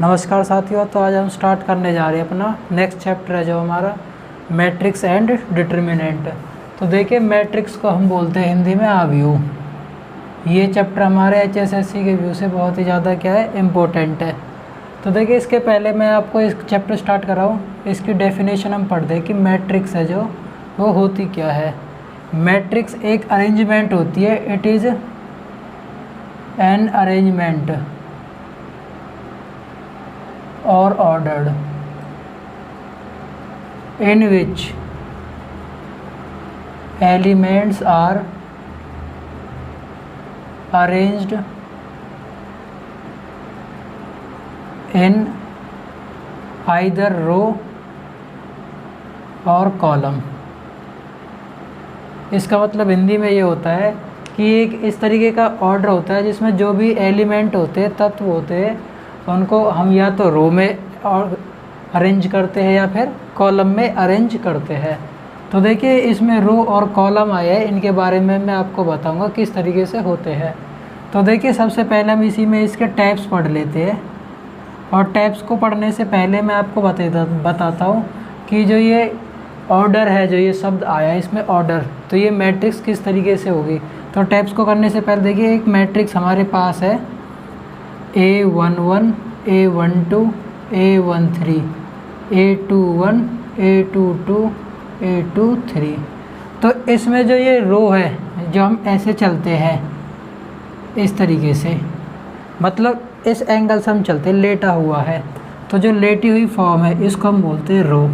नमस्कार साथियों। तो आज हम स्टार्ट करने जा रहे हैं अपना नेक्स्ट चैप्टर है जो हमारा मैट्रिक्स एंड डिटर्मिनेंट। तो देखिए मैट्रिक्स को हम बोलते हैं हिंदी में आव्यूह। ये चैप्टर हमारे एचएसएससी के व्यू से बहुत ही ज़्यादा क्या है, इम्पोर्टेंट है। तो देखिए इसके पहले मैं आपको इस चैप्टर स्टार्ट कर रहा हूँ, इसकी डेफिनेशन हम पढ़ दें कि मैट्रिक्स है जो वो होती क्या है। मैट्रिक्स एक अरेंजमेंट होती है, it is an arrangement or ordered in which elements are arranged in either row or column। इसका मतलब हिंदी में ये होता है कि एक इस तरीके का ऑर्डर होता है जिसमें जो भी एलिमेंट होते हैं, तत्व होते हैं, उनको हम या तो रो में और अरेंज करते हैं या फिर कॉलम में अरेंज करते हैं। तो देखिए इसमें रो और कॉलम आए हैं, इनके बारे में मैं आपको बताऊंगा किस तरीके से होते हैं। तो देखिए सबसे पहले हम इसी में इसके टाइप्स पढ़ लेते हैं, और टाइप्स को पढ़ने से पहले मैं आपको बताता हूँ कि जो ये ऑर्डर है, जो ये शब्द आया इसमें ऑर्डर, तो ये मैट्रिक्स किस तरीके से होगी। तो टाइप्स को करने से पहले देखिए एक मैट्रिक्स हमारे पास है A11, A12, A13, A21, A22, A23। तो इसमें जो ये रो है जो हम ऐसे चलते हैं इस तरीके से, मतलब इस एंगल से हम चलते हैं, लेटा हुआ है, तो जो लेटी हुई फॉर्म है इसको हम बोलते हैं रो।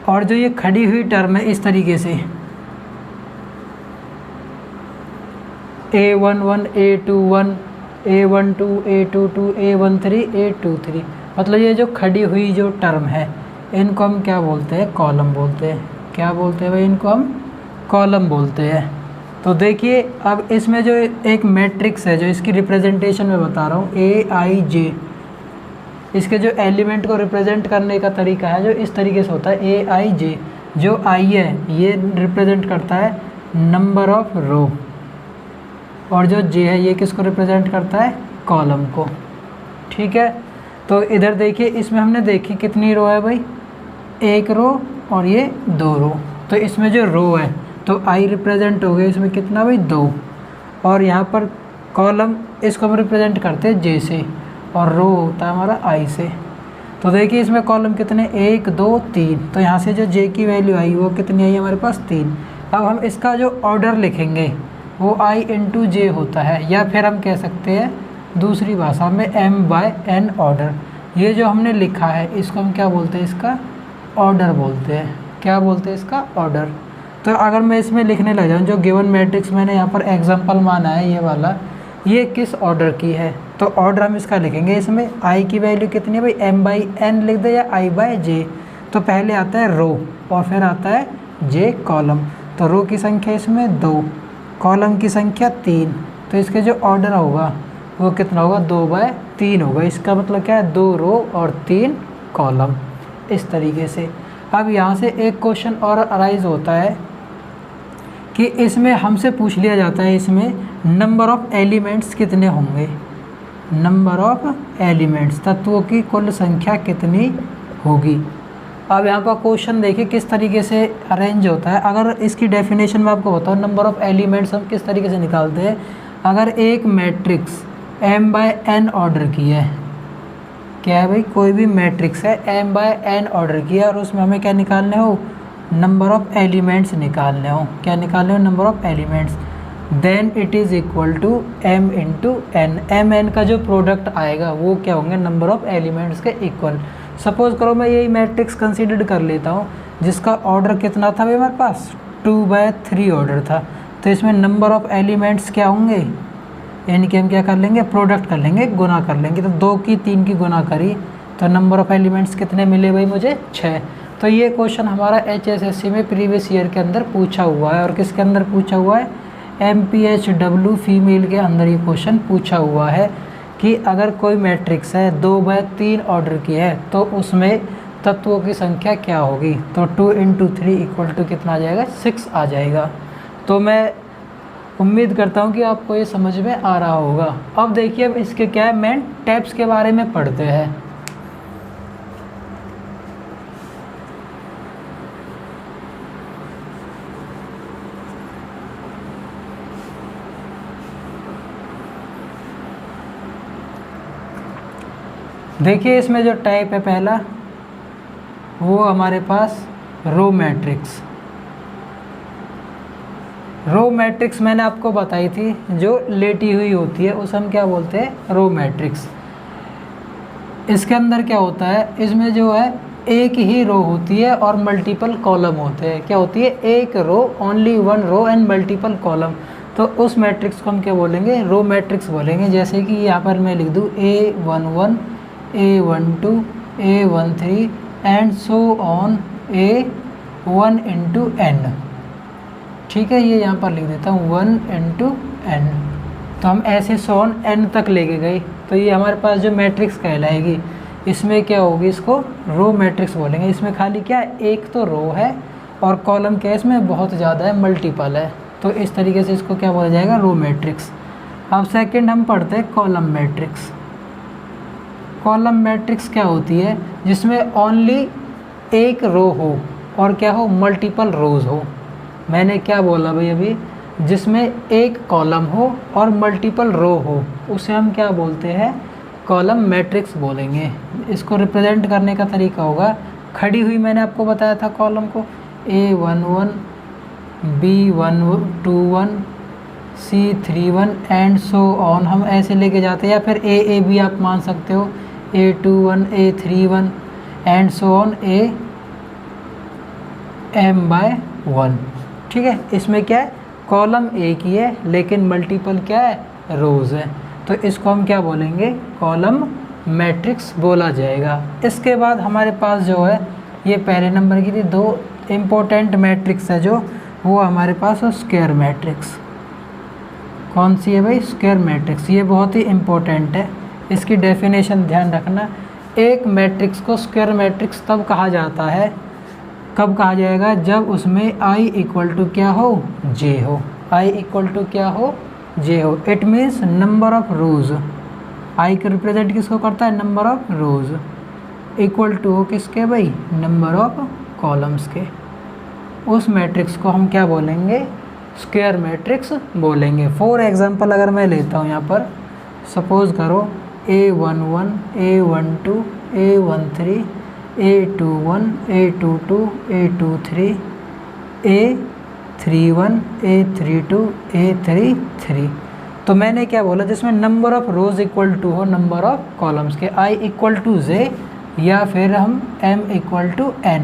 और जो ये खड़ी हुई टर्म है इस तरीके से A11, A21, A12, A22, A13, A23, मतलब ये जो खड़ी हुई जो टर्म है इनको हम क्या बोलते हैं, कॉलम बोलते हैं। क्या बोलते हैं भाई, इनको हम कॉलम बोलते हैं। तो देखिए अब इसमें जो एक मैट्रिक्स है जो इसकी रिप्रेजेंटेशन मैं बता रहा हूँ AIJ, इसके जो एलिमेंट को रिप्रेजेंट करने का तरीका है जो इस तरीके से होता है। AIJ जो I है ये रिप्रेजेंट करता है नंबर ऑफ रो, और जो J है ये किसको रिप्रेजेंट करता है, कॉलम को। ठीक है, तो इधर देखिए इसमें हमने देखी कितनी रो है भाई, एक रो और ये दो रो। तो इसमें जो रो है तो I रिप्रेजेंट हो गया इसमें कितना भाई, 2, और यहाँ पर कॉलम इसको हम रिप्रेजेंट करते हैं J से, और रो होता है हमारा I से। तो देखिए इसमें कॉलम कितने, 1 2 3, तो यहाँ से जो J की वैल्यू आई वो कितनी आई हमारे पास, 3। अब हम इसका जो ऑर्डर लिखेंगे वो I इंटू J होता है, या फिर हम कह सकते हैं दूसरी भाषा में M/N ऑर्डर। ये जो हमने लिखा है इसको हम क्या बोलते हैं, इसका ऑर्डर बोलते हैं। क्या बोलते हैं, इसका ऑर्डर। तो अगर मैं इसमें लिखने लग जाऊँ, जो गिवन मैट्रिक्स मैंने यहाँ पर एग्जांपल माना है ये वाला, ये किस ऑर्डर की है, तो ऑर्डर हम इसका लिखेंगे। इसमें I की वैल्यू कितनी है भाई, M/N लिख दे या I/J। तो पहले आता है रो और फिर आता है J कॉलम। तो रो की संख्या इसमें 2, कॉलम की संख्या 3, तो इसके जो ऑर्डर होगा वो कितना होगा, 2/3 होगा। इसका मतलब क्या है, 2 रो और 3 कॉलम, इस तरीके से। अब यहाँ से एक क्वेश्चन और अराइज होता है कि इसमें हमसे पूछ लिया जाता है इसमें नंबर ऑफ़ एलिमेंट्स कितने होंगे, नंबर ऑफ़ एलिमेंट्स, तत्वों की कुल संख्या कितनी होगी। अब यहाँ पर क्वेश्चन देखिए किस तरीके से अरेंज होता है। अगर इसकी डेफिनेशन मैं आपको बताऊँ, नंबर ऑफ़ एलिमेंट्स हम किस तरीके से निकालते हैं। अगर एक मैट्रिक्स M/N ऑर्डर की है, क्या है भाई, कोई भी मैट्रिक्स है M/N ऑर्डर की है, और उसमें हमें क्या निकालने हो, नंबर ऑफ़ एलिमेंट्स निकालने हो। क्या निकालने हो, number of elements. Then it is equal to M into N। M/N का जो प्रोडक्ट आएगा वो क्या होंगे, नंबर ऑफ़ एलिमेंट्स के इक्वल। सपोज़ करो मैं यही मैट्रिक्स कंसीडर कर लेता हूँ जिसका ऑर्डर कितना था भाई, हमारे पास 2/3 ऑर्डर था। तो इसमें नंबर ऑफ़ एलिमेंट्स क्या होंगे, यानी कि हम क्या कर लेंगे, प्रोडक्ट कर लेंगे, गुना कर लेंगे। तो 2 की 3 की गुना करी तो नंबर ऑफ़ एलिमेंट्स कितने मिले भाई मुझे, 6। तो ये क्वेश्चन हमारा HSSC में प्रीवियस ईयर के अंदर पूछा हुआ है। और किसके अंदर पूछा हुआ है, MPHW फीमेल के अंदर ये क्वेश्चन पूछा हुआ है कि अगर कोई मैट्रिक्स है 2/3 ऑर्डर की है तो उसमें तत्वों की संख्या क्या होगी। तो 2 × 3 = कितना आ जाएगा, 6 आ जाएगा। तो मैं उम्मीद करता हूँ कि आपको ये समझ में आ रहा होगा। अब देखिए, अब इसके क्या है, मेन टैप्स के बारे में पढ़ते हैं। देखिए, इसमें जो टाइप है पहला, वो हमारे पास रो मैट्रिक्स। रो मैट्रिक्स मैंने आपको बताई थी, जो लेटी हुई होती है उसे हम क्या बोलते हैं, रो मैट्रिक्स। इसके अंदर क्या होता है, इसमें जो है एक ही रो होती है और मल्टीपल कॉलम होते हैं। क्या होती है, एक row, only one row and multiple column. तो उस मैट्रिक्स को हम क्या बोलेंगे, रो मैट्रिक्स बोलेंगे। जैसे कि यहाँ पर मैं लिख दूँ A11, A12, A13 and so on A1 into n। ठीक है, ये यहाँ पर लिख देता हूँ 1 into n। तो हम ऐसे सो ऑन n तक लेके गए, तो ये हमारे पास जो मैट्रिक्स कहलाएगी। इसमें क्या होगी, इसको रो मैट्रिक्स बोलेंगे। इसमें खाली क्या है, एक तो रो है और कॉलम क्या है, इसमें बहुत ज़्यादा है, मल्टीपल है। तो इस तरीके से इसको क्या बोला जाएगा, रो मैट्रिक्स। अब सेकंड हम पढ़ते हैं कॉलम मैट्रिक्स। कॉलम मैट्रिक्स क्या होती है, जिसमें ओनली एक रो हो और क्या हो, मल्टीपल रोज़ हो। मैंने क्या बोला भाई अभी, जिसमें एक कॉलम हो और मल्टीपल रो हो, उसे हम क्या बोलते हैं, कॉलम मैट्रिक्स बोलेंगे। इसको रिप्रेजेंट करने का तरीका होगा, खड़ी हुई मैंने आपको बताया था कॉलम को, A11, B121, C31 and so on, हम ऐसे लेके जाते हैं। या फिर A भी आप मान सकते हो, A21, A31 and so on AM/1। ठीक है, इसमें क्या है, कॉलम एक ही है लेकिन मल्टीपल क्या है, रोज़ है। तो इसको हम क्या बोलेंगे, कॉलम मैट्रिक्स बोला जाएगा। इसके बाद हमारे पास जो है, ये पहले नंबर की थी, दो इम्पोर्टेंट मैट्रिक्स है जो, वो हमारे पास है स्क्वायर मैट्रिक्स। कौन सी है भाई, स्क्वायर मैट्रिक्स। ये बहुत ही इम्पोर्टेंट है, इसकी डेफिनेशन ध्यान रखना। एक मैट्रिक्स को स्क्वायर मैट्रिक्स तब कहा जाता है, कब कहा जाएगा, जब उसमें I इक्वल टू क्या हो, J हो। I इक्वल टू क्या हो, J हो। It means number of rows. I का रिप्रेजेंट किसको करता है, number of rows, equal to हो किसके भाई, नंबर ऑफ कॉलम्स के। उस मैट्रिक्स को हम क्या बोलेंगे, स्क्वायर मैट्रिक्स बोलेंगे। फॉर एग्जांपल अगर मैं लेता हूँ यहाँ पर, सपोज़ करो A11, A12, A13, A21, A22, A23, A31, A32, A33। तो मैंने क्या बोला, जिसमें number of rows equal to हो नंबर ऑफ़ कॉलम्स के। I इक्वल टू J या फिर हम M equal to N।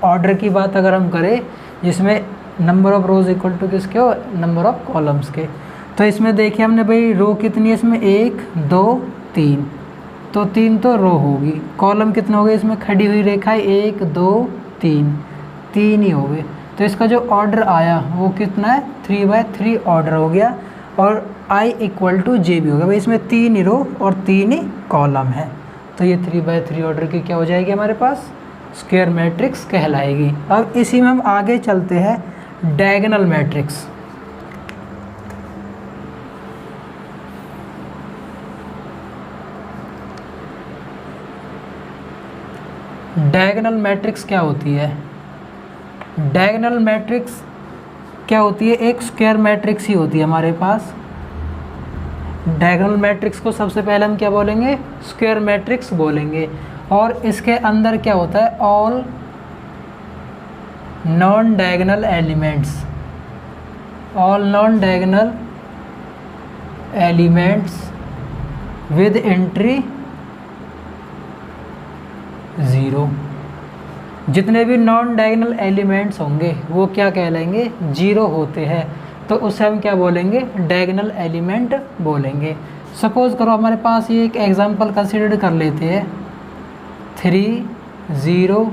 Order की बात अगर हम करें, जिसमें number of rows equal to किसके हो, नंबर ऑफ़ कॉलम्स के। तो इसमें देखिए हमने भाई, रो कितनी है इसमें, 1 2 3, तो 3 तो रो होगी। कॉलम कितने हो गए, इसमें खड़ी हुई रेखा है 1 2 3, 3 ही हो गए। तो इसका जो ऑर्डर आया वो कितना है, 3/3 ऑर्डर हो गया। और I इक्वल टू J भी हो गया भाई, इसमें 3 ही रो और 3 ही कॉलम है। तो ये 3/3 ऑर्डर की क्या हो जाएगी, हमारे पास स्क्वायर मैट्रिक्स कहलाएगी। अब इसी में हम आगे चलते हैं, डायगोनल मैट्रिक्स। डायगोनल मैट्रिक्स क्या होती है, डायगोनल मैट्रिक्स क्या होती है, एक स्क्वायर मैट्रिक्स ही होती है हमारे पास। डायगोनल मैट्रिक्स को सबसे पहले हम क्या बोलेंगे, स्क्वायर मैट्रिक्स बोलेंगे। और इसके अंदर क्या होता है, all non diagonal elements, all non diagonal elements with entry 0। जितने भी नॉन डायगोनल एलिमेंट्स होंगे वो क्या कहलाएंगे, 0 होते हैं। तो उसे हम क्या बोलेंगे, डायगोनल एलिमेंट बोलेंगे। सपोज़ करो हमारे पास ये एक एग्जांपल कंसीडर कर लेते हैं, 3 0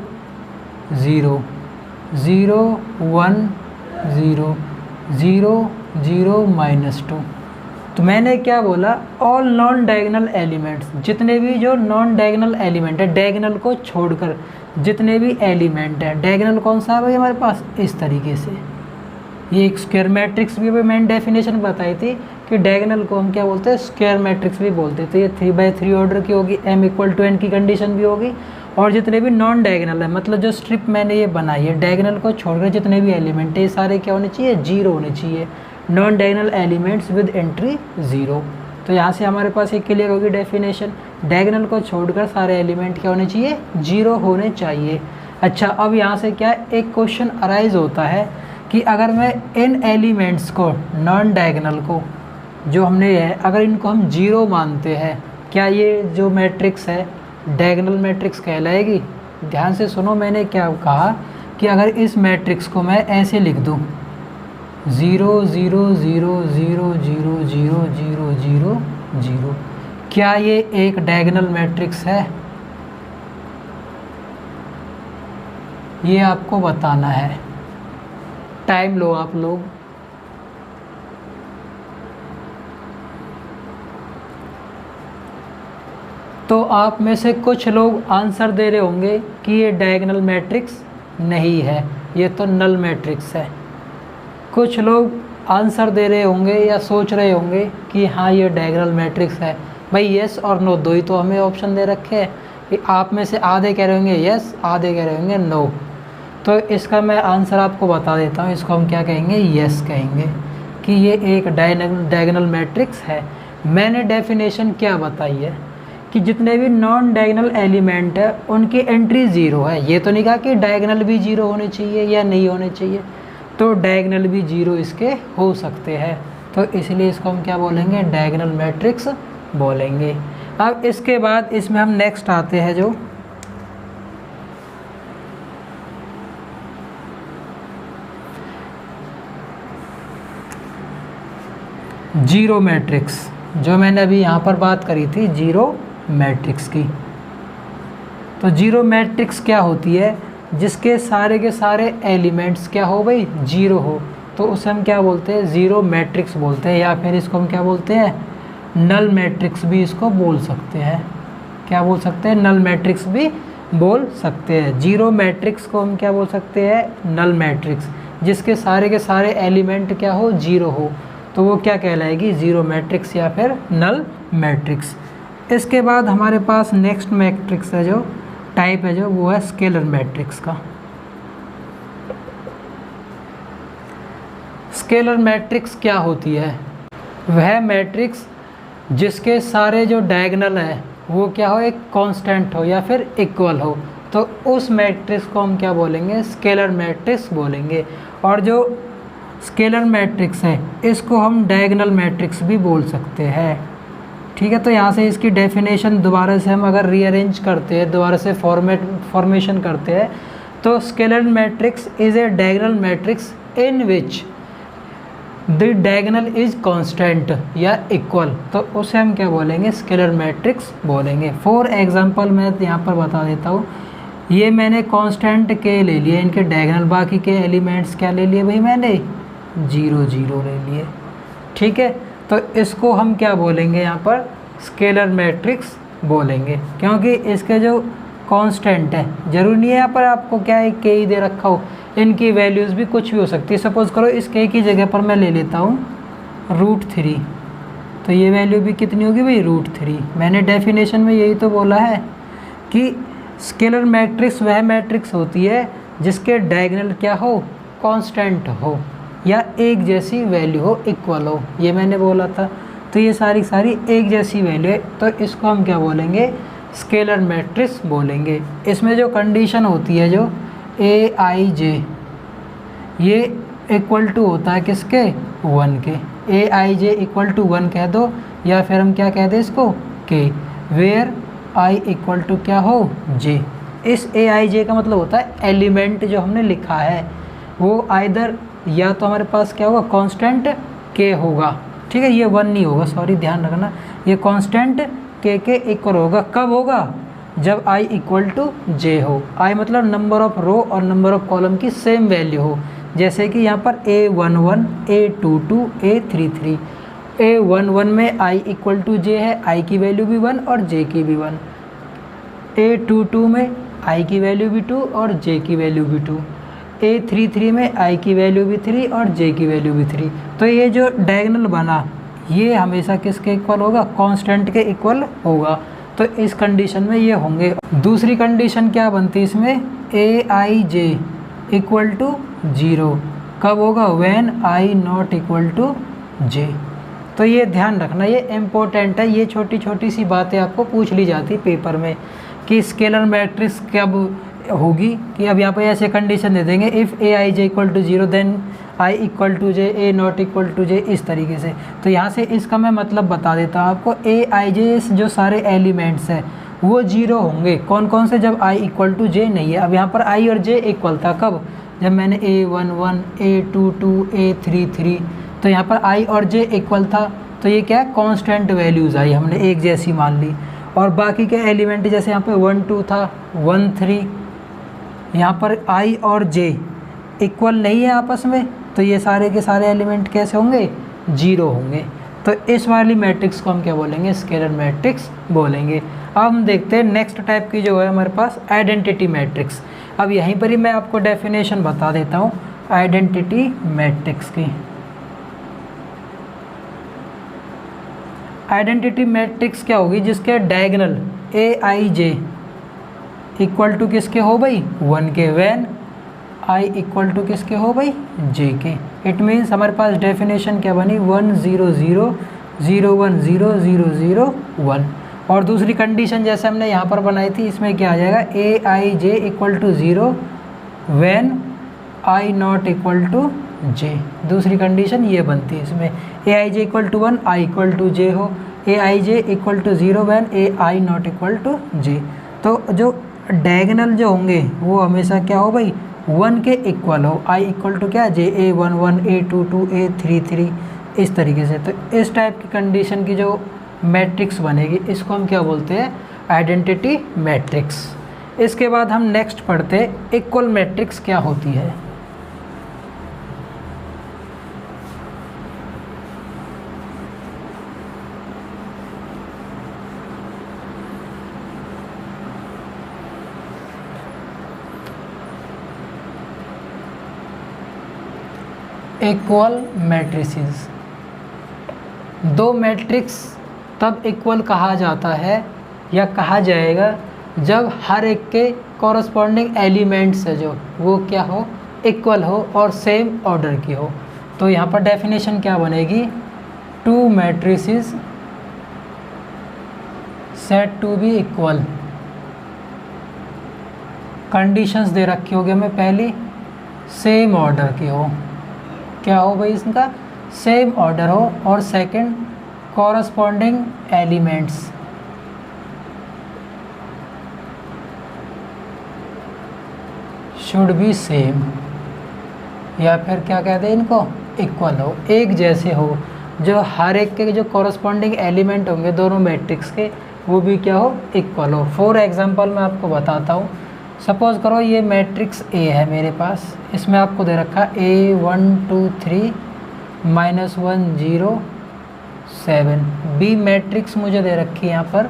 0 0 1 0 0 0 -2। तो मैंने क्या बोला, ऑल नॉन डायगोनल एलिमेंट्स, जितने भी जो नॉन डायगोनल एलिमेंट है, डायगोनल को छोड़कर जितने भी एलिमेंट हैं। डायगोनल कौन सा है भाई हमारे पास, इस तरीके से ये एक स्क्वायर मैट्रिक्स भी मैंने डेफिनेशन बताई थी कि डायगोनल को हम क्या बोलते हैं, स्क्वायर मैट्रिक्स भी बोलते हैं। तो ये 3/3 ऑर्डर की होगी, m = n की कंडीशन भी होगी। और जितने भी नॉन डायगोनल है, मतलब जो स्ट्रिप मैंने ये बनाई है, डायगोनल को छोड़कर जितने भी एलिमेंट है ये सारे क्या होने चाहिए, 0 होने चाहिए। Non diagonal elements with entry 0। तो यहाँ से हमारे पास एक क्लियर होगी डेफिनेशन, डायगोनल को छोड़कर सारे एलिमेंट क्या होने चाहिए, 0 होने चाहिए। अच्छा, अब यहाँ से क्या एक क्वेश्चन अराइज होता है कि अगर मैं इन एलिमेंट्स को, नॉन डायगोनल को जो हमने है, अगर इनको हम 0 मानते हैं, क्या ये जो मैट्रिक्स है डायगोनल मैट्रिक्स कहलाएगी? ध्यान से सुनो, मैंने क्या कहा कि अगर इस मैट्रिक्स को मैं ऐसे लिख दूँ 0 0 0 0 0 0 0 0 0, क्या ये एक डायगोनल मैट्रिक्स है? ये आपको बताना है। टाइम लो आप लोग। तो आप में से कुछ लोग आंसर दे रहे होंगे कि ये डायगोनल मैट्रिक्स नहीं है, ये तो नल मैट्रिक्स है। कुछ लोग आंसर दे रहे होंगे या सोच रहे होंगे कि हाँ ये डायगोनल मैट्रिक्स है। भाई येस और नो दो ही तो हमें ऑप्शन दे रखे हैं कि आप में से आधे कह रहे होंगे येस, आधे कह रहे होंगे नो। तो इसका मैं आंसर आपको बता देता हूँ। इसको हम क्या कहेंगे, येस कहेंगे कि ये एक डायगोनल मैट्रिक्स है। मैंने डेफिनेशन क्या बताई है कि जितने भी नॉन डायगोनल एलिमेंट है उनकी एंट्री 0 है। ये तो नहीं कहा कि डायगोनल भी 0 होने चाहिए या नहीं होने चाहिए, तो डायगोनल भी 0 इसके हो सकते हैं। तो इसलिए इसको हम क्या बोलेंगे, डायगोनल मैट्रिक्स बोलेंगे। अब इसके बाद इसमें हम नेक्स्ट आते हैं जो जीरो मैट्रिक्स, जो मैंने अभी यहाँ पर बात करी थी जीरो मैट्रिक्स की। तो जीरो मैट्रिक्स क्या होती है, जिसके सारे के सारे एलिमेंट्स क्या हो भाई, 0 हो, तो उसे हम क्या बोलते हैं, जीरो मैट्रिक्स बोलते हैं। या फिर इसको हम क्या बोलते हैं, नल मैट्रिक्स भी इसको बोल सकते हैं। क्या बोल सकते हैं, नल मैट्रिक्स भी बोल सकते हैं। जीरो मैट्रिक्स को हम क्या बोल सकते हैं, नल मैट्रिक्स, जिसके सारे के सारे एलिमेंट क्या हो, 0 हो, तो वो क्या कहलाएगी, जीरो मैट्रिक्स या फिर नल मैट्रिक्स। इसके बाद हमारे पास नेक्स्ट मैट्रिक्स है जो टाइप है जो वो है स्केलर मैट्रिक्स का। स्केलर मैट्रिक्स क्या होती है, वह मैट्रिक्स जिसके सारे जो डायगोनल है वो क्या हो, एक कांस्टेंट हो या फिर इक्वल हो, तो उस मैट्रिक्स को हम क्या बोलेंगे, स्केलर मैट्रिक्स बोलेंगे। और जो स्केलर मैट्रिक्स है इसको हम डायगोनल मैट्रिक्स भी बोल सकते हैं। ठीक है, तो यहाँ से इसकी डेफिनेशन दोबारा से हम अगर रीअरेंज करते हैं, दोबारा से फॉर्मेशन करते हैं, तो scalar matrix is a diagonal matrix in which the diagonal is constant या इक्वल, तो उसे हम क्या बोलेंगे, स्केलर मैट्रिक्स बोलेंगे। फॉर एग्जांपल मैं यहाँ पर बता देता हूँ, ये मैंने कांस्टेंट के ले लिए इनके डायगोनल, बाकी के एलिमेंट्स क्या ले लिए भाई मैंने, 0 0 ले लिए। ठीक है, तो इसको हम क्या बोलेंगे, यहाँ पर स्केलर मैट्रिक्स बोलेंगे, क्योंकि इसके जो कांस्टेंट है, जरूरी नहीं है यहाँ पर आपको क्या है के ही दे रखा हो, इनकी वैल्यूज़ भी कुछ भी हो सकती है। सपोज़ करो इस के की जगह पर मैं ले लेता हूँ √3, तो ये वैल्यू भी कितनी होगी भाई, √3। मैंने डेफिनेशन में यही तो बोला है कि स्केलर मैट्रिक्स वह मैट्रिक्स होती है जिसके डायगोनल क्या हो, कांस्टेंट हो या एक जैसी वैल्यू हो, इक्वल हो, ये मैंने बोला था। तो ये सारी एक जैसी वैल्यू है, तो इसको हम क्या बोलेंगे, स्केलर मैट्रिक्स बोलेंगे। इसमें जो कंडीशन होती है जो Aij, ये इक्वल टू होता है किसके, 1 के। Aij = 1 कह दो, या फिर हम क्या कह दें इसको, k, वेयर i = क्या हो, j। इस Aij का मतलब होता है एलिमेंट जो हमने लिखा है वो आइदर या तो हमारे पास क्या होगा, कांस्टेंट k होगा। ठीक है, ये 1 नहीं होगा, सॉरी ध्यान रखना, ये कांस्टेंट k के इक्वल होगा। कब होगा, जब i = j हो। i मतलब नंबर ऑफ रो और नंबर ऑफ कॉलम की सेम वैल्यू हो, जैसे कि यहाँ पर A11 A22 A33। A11 में i = j है, i की वैल्यू भी 1 और j की भी 1। A22 में i की वैल्यू भी 2 और j की वैल्यू भी 2। A33 में I की वैल्यू भी 3 और J की वैल्यू भी 3। तो ये जो डायगोनल बना ये हमेशा किसके इक्वल होगा, कांस्टेंट के इक्वल होगा। तो इस कंडीशन में ये होंगे। दूसरी कंडीशन क्या बनती है इसमें, Aij इक्वल टू 0 कब होगा, when I not equal to J। तो ये ध्यान रखना, ये इम्पोर्टेंट है, ये छोटी छोटी सी बातें आपको पूछ ली जाती पेपर में कि स्केलर मैट्रिक्स कब होगी, कि अब यहाँ पर ऐसे कंडीशन दे देंगे, if Aij equal to 0 then I equal to J, A not equal to J, इस तरीके से। तो यहाँ से इसका मैं मतलब बता देता हूँ आपको, Aij जो सारे एलिमेंट्स हैं वो 0 होंगे। कौन कौन से, जब I इक्वल टू J नहीं है। अब यहाँ पर I और J इक्वल था कब, जब मैंने A11 A22 A33, तो यहाँ पर I और J इक्वल था, तो ये क्या है, कांस्टेंट वैल्यूज़ आई, हमने एक जैसी मान ली। और बाकी के एलिमेंट जैसे यहाँ पे 1 2 था 1 3, यहाँ पर I और J इक्वल नहीं है आपस में, तो ये सारे के सारे एलिमेंट कैसे होंगे, 0 होंगे। तो इस वाली मैट्रिक्स को हम क्या बोलेंगे, स्केलर मैट्रिक्स बोलेंगे। अब हम देखते हैं नेक्स्ट टाइप की जो है हमारे पास आइडेंटिटी मैट्रिक्स। अब यहीं पर ही मैं आपको डेफिनेशन बता देता हूँ आइडेंटिटी मैट्रिक्स की। आइडेंटिटी मैट्रिक्स क्या होगी, जिसके डायगोनल Aij इक्वल टू किसके हो भाई, 1 के, व्हेन I इक्वल टू किसके हो भाई, J के। इट मीन्स हमारे पास डेफिनेशन क्या बनी, 1 0 0 0 1 0 0 0 1। और दूसरी कंडीशन जैसे हमने यहाँ पर बनाई थी, इसमें क्या आ जाएगा, Aij equal to 0 when I not equal to J। दूसरी कंडीशन ये बनती है इसमें, Aij equal to 1 I equal to J हो, Aij equal to 0 when I not equal to J। तो जो डायगोनल जो होंगे वो हमेशा क्या हो भाई, 1 के इक्वल हो, I इक्वल टू क्या, J A11 A22 A33, इस तरीके से। तो इस टाइप की कंडीशन की जो मैट्रिक्स बनेगी इसको हम क्या बोलते हैं, आइडेंटिटी मैट्रिक्स। इसके बाद हम नेक्स्ट पढ़ते हैं इक्वल मैट्रिक्स क्या होती है। इक्वल मैट्रिसेस, दो मैट्रिक्स तब इक्वल कहा जाता है या कहा जाएगा जब हर एक के कॉरस्पॉन्डिंग एलिमेंट्स है जो वो क्या हो, इक्वल हो और सेम ऑर्डर की हो। तो यहाँ पर डेफिनेशन क्या बनेगी, two matrices set to be equal. Conditions दे रखी होगी हमें, पहली सेम ऑर्डर की हो, क्या हो भाई इसका, सेम ऑर्डर हो, और second corresponding elements should be same, या फिर क्या कहते हैं इनको, इक्वल हो, एक जैसे हो। जो हर एक के जो कॉरस्पॉन्डिंग एलिमेंट होंगे दोनों मैट्रिक्स के वो भी क्या हो, इक्वल हो। फॉर एग्जांपल मैं आपको बताता हूँ, सपोज़ करो ये मैट्रिक्स A है मेरे पास, इसमें आपको दे रखा A1 2 3 -1 0 7। B मैट्रिक्स मुझे दे रखी है यहाँ पर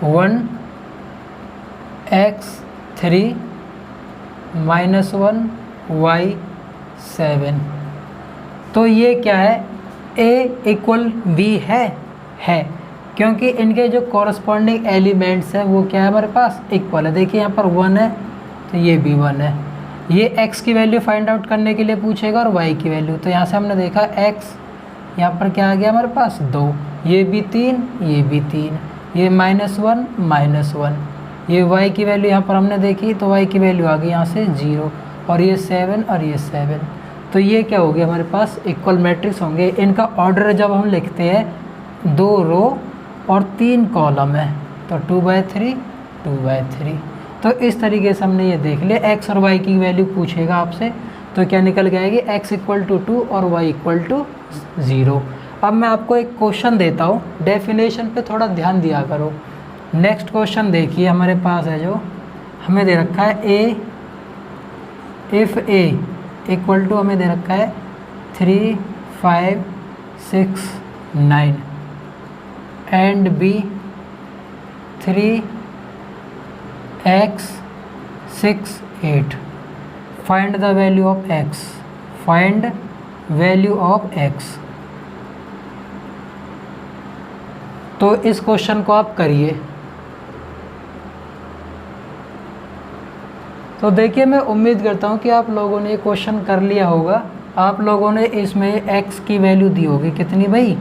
1 x 3 -1 y 7। तो ये क्या है, A इक्वल B है क्योंकि इनके जो कॉरस्पॉन्डिंग एलिमेंट्स हैं वो क्या है हमारे पास, इक्वल है। देखिए यहाँ पर 1 है तो ये भी 1 है। ये x की वैल्यू फाइंड आउट करने के लिए पूछेगा और y की वैल्यू, तो यहाँ से हमने देखा x, यहाँ पर क्या आ गया हमारे पास 2, ये भी 3, ये भी 3, ये -1 -1, ये y की वैल्यू यहाँ पर हमने देखी तो y की वैल्यू आ गई यहाँ से 0, और ये 7 और ये 7। तो ये क्या हो गया हमारे पास, इक्वल मैट्रिक्स होंगे। इनका ऑर्डर जब हम लिखते हैं 2 रो और 3 कॉलम है तो 2/3 2/3। तो इस तरीके से हमने ये देख लिया। x और y की वैल्यू पूछेगा आपसे तो क्या निकल के आएगी, x इक्वल टू 2 और y इक्वल टू 0। अब मैं आपको एक क्वेश्चन देता हूँ, डेफिनेशन पे थोड़ा ध्यान दिया करो। नेक्स्ट क्वेश्चन देखिए हमारे पास है जो हमें दे रखा है इफ़ a इक्वल टू हमें दे रखा है 3 5 6 9 and b 3 x 6 8। Find the value of x, find value of x। तो इस क्वेश्चन को आप करिए। तो देखिए, मैं उम्मीद करता हूँ कि आप लोगों ने ये क्वेश्चन कर लिया होगा। आप लोगों ने इसमें x की वैल्यू दी होगी कितनी भाई,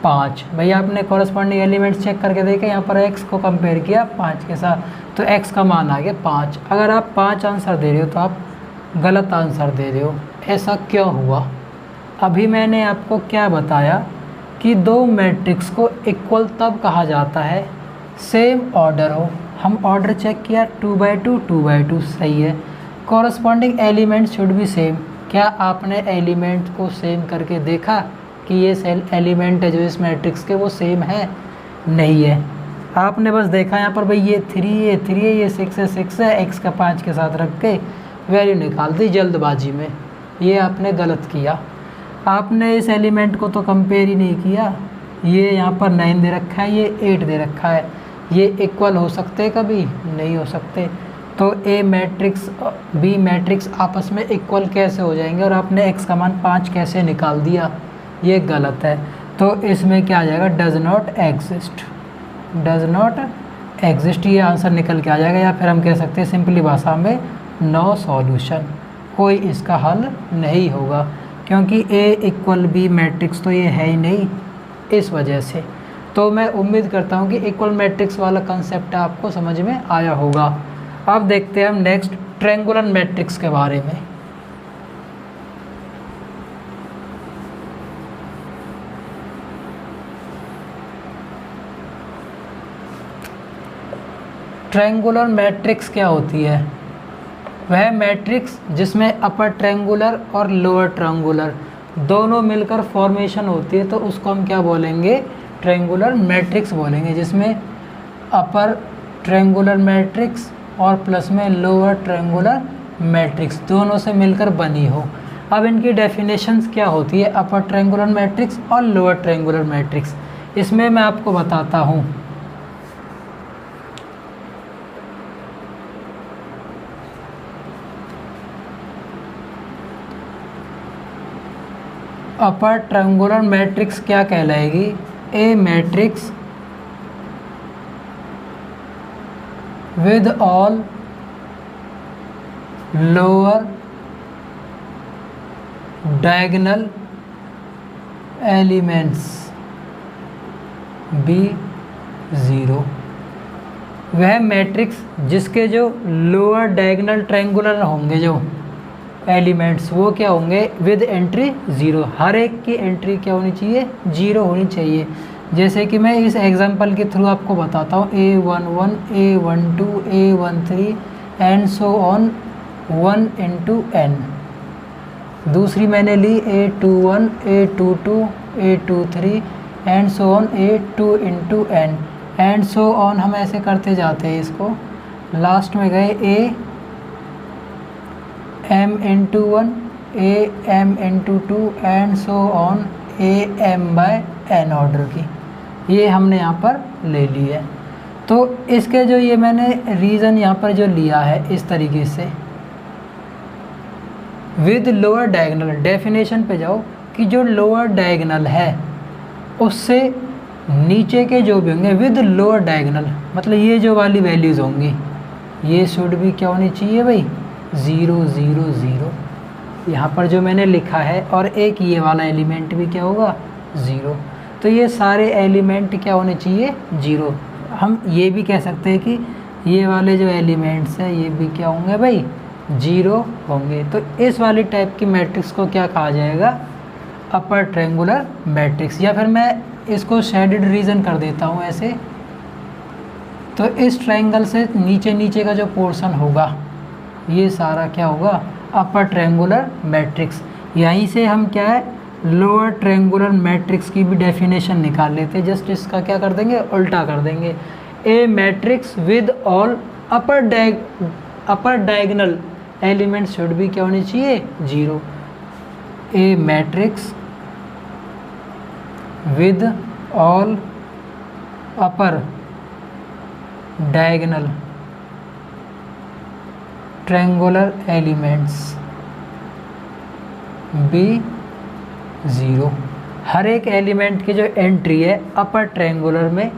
5। भाई आपने कॉरस्पॉन्डिंग एलिमेंट्स चेक करके देखे, यहाँ पर x को कंपेयर किया 5 के साथ, तो x का मान आ गया 5। अगर आप 5 आंसर दे रहे हो तो आप गलत आंसर दे रहे हो। ऐसा क्यों हुआ? अभी मैंने आपको क्या बताया कि दो मैट्रिक्स को इक्वल तब कहा जाता है सेम ऑर्डर हो। हम ऑर्डर चेक किया 2 बाई 2 2 बाई 2 सही है। Corresponding element should be same. क्या आपने एलिमेंट को सेम करके देखा कि ये सेल एलिमेंट है जो इस मैट्रिक्स के वो सेम है? नहीं है। आपने बस देखा यहाँ पर भाई ये 3 ये 3 है, ये 6 है 6 है, x का 5 के साथ रख के वैल्यू निकाल दी जल्दबाजी में। ये आपने गलत किया। आपने इस एलिमेंट को तो कंपेयर ही नहीं किया। ये यहाँ पर 9 दे रखा है, ये 8 दे रखा है, ये इक्वल हो सकते कभी नहीं हो सकते। तो ए मैट्रिक्स बी मैट्रिक्स आपस में इक्वल कैसे हो जाएंगे? और आपने x का मान 5 कैसे निकाल दिया? ये गलत है। तो इसमें क्या आ जाएगा, does not exist, does not exist, ये आंसर निकल के आ जाएगा। या फिर हम कह सकते हैं सिंपली भाषा में नो सॉल्यूशन, कोई इसका हल नहीं होगा, क्योंकि ए इक्वल बी मैट्रिक्स तो ये है ही नहीं, इस वजह से। तो मैं उम्मीद करता हूँ कि इक्वल मैट्रिक्स वाला कंसेप्ट आपको समझ में आया होगा। अब देखते हैं हम नेक्स्ट ट्रायंगुलर मैट्रिक्स के बारे में। ट्रायंगुलर मैट्रिक्स क्या होती है? वह मैट्रिक्स जिसमें अपर ट्रायंगुलर और लोअर ट्रायंगुलर दोनों मिलकर फॉर्मेशन होती है, तो उसको हम क्या बोलेंगे, ट्रायंगुलर मैट्रिक्स बोलेंगे। जिसमें अपर ट्रायंगुलर मैट्रिक्स और प्लस में लोअर ट्रायंगुलर मैट्रिक्स दोनों से मिलकर बनी हो। अब इनकी डेफिनेशंस क्या होती है, अपर ट्रायंगुलर मैट्रिक्स और लोअर ट्रायंगुलर मैट्रिक्स, इसमें मैं आपको बताता हूँ। अपर ट्रायंगुलर मैट्रिक्स क्या कहलाएगी? ए matrix with all lower diagonal elements be 0। वह मैट्रिक्स जिसके जो लोअर डायगोनल ट्रायंगुलर होंगे जो एलिमेंट्स, वो क्या होंगे, विद एंट्री 0। हर एक की एंट्री क्या होनी चाहिए, 0 होनी चाहिए। जैसे कि मैं इस एग्जांपल के थ्रू आपको बताता हूँ, A11 A12 A13 and so on 1 into n। दूसरी मैंने ली A21 A22 A23 and so on A2 into n and so on. हम ऐसे करते जाते हैं इसको, लास्ट में गए AM into 1 AM into 2 and so on AM by n order की, ये हमने यहाँ पर ले ली है। तो इसके जो ये मैंने रीज़न यहाँ पर जो लिया है इस तरीके से, विद लोअर डायगोनल, डेफिनेशन पे जाओ कि जो लोअर डायगोनल है उससे नीचे के जो भी होंगे विद लोअर डायगोनल, मतलब ये जो वाली वैल्यूज़ होंगी ये शुड भी क्या होनी चाहिए भाई, 0 0 0। यहाँ पर जो मैंने लिखा है, और एक ये वाला एलिमेंट भी क्या होगा, 0। तो ये सारे एलिमेंट क्या होने चाहिए, 0। हम ये भी कह सकते हैं कि ये वाले जो एलिमेंट्स हैं ये भी क्या होंगे भाई, 0 होंगे। तो इस वाली टाइप की मैट्रिक्स को क्या कहा जाएगा, अपर ट्रायंगुलर मैट्रिक्स। या फिर मैं इसको शेडेड रीजन कर देता हूँ ऐसे, तो इस ट्रायंगल से नीचे नीचे का जो पोर्शन होगा ये सारा क्या होगा, अपर ट्रायंगुलर मैट्रिक्स। यहीं से हम क्या है, लोअर ट्रायंगुलर मैट्रिक्स की भी डेफिनेशन निकाल लेते हैं। जस्ट इसका क्या कर देंगे, उल्टा कर देंगे। A matrix with all upper diagonal element should भी क्या होनी चाहिए, 0। A matrix with all upper diagonal triangular elements be 0। हर एक एलिमेंट की जो एंट्री है अपर ट्रायंगुलर में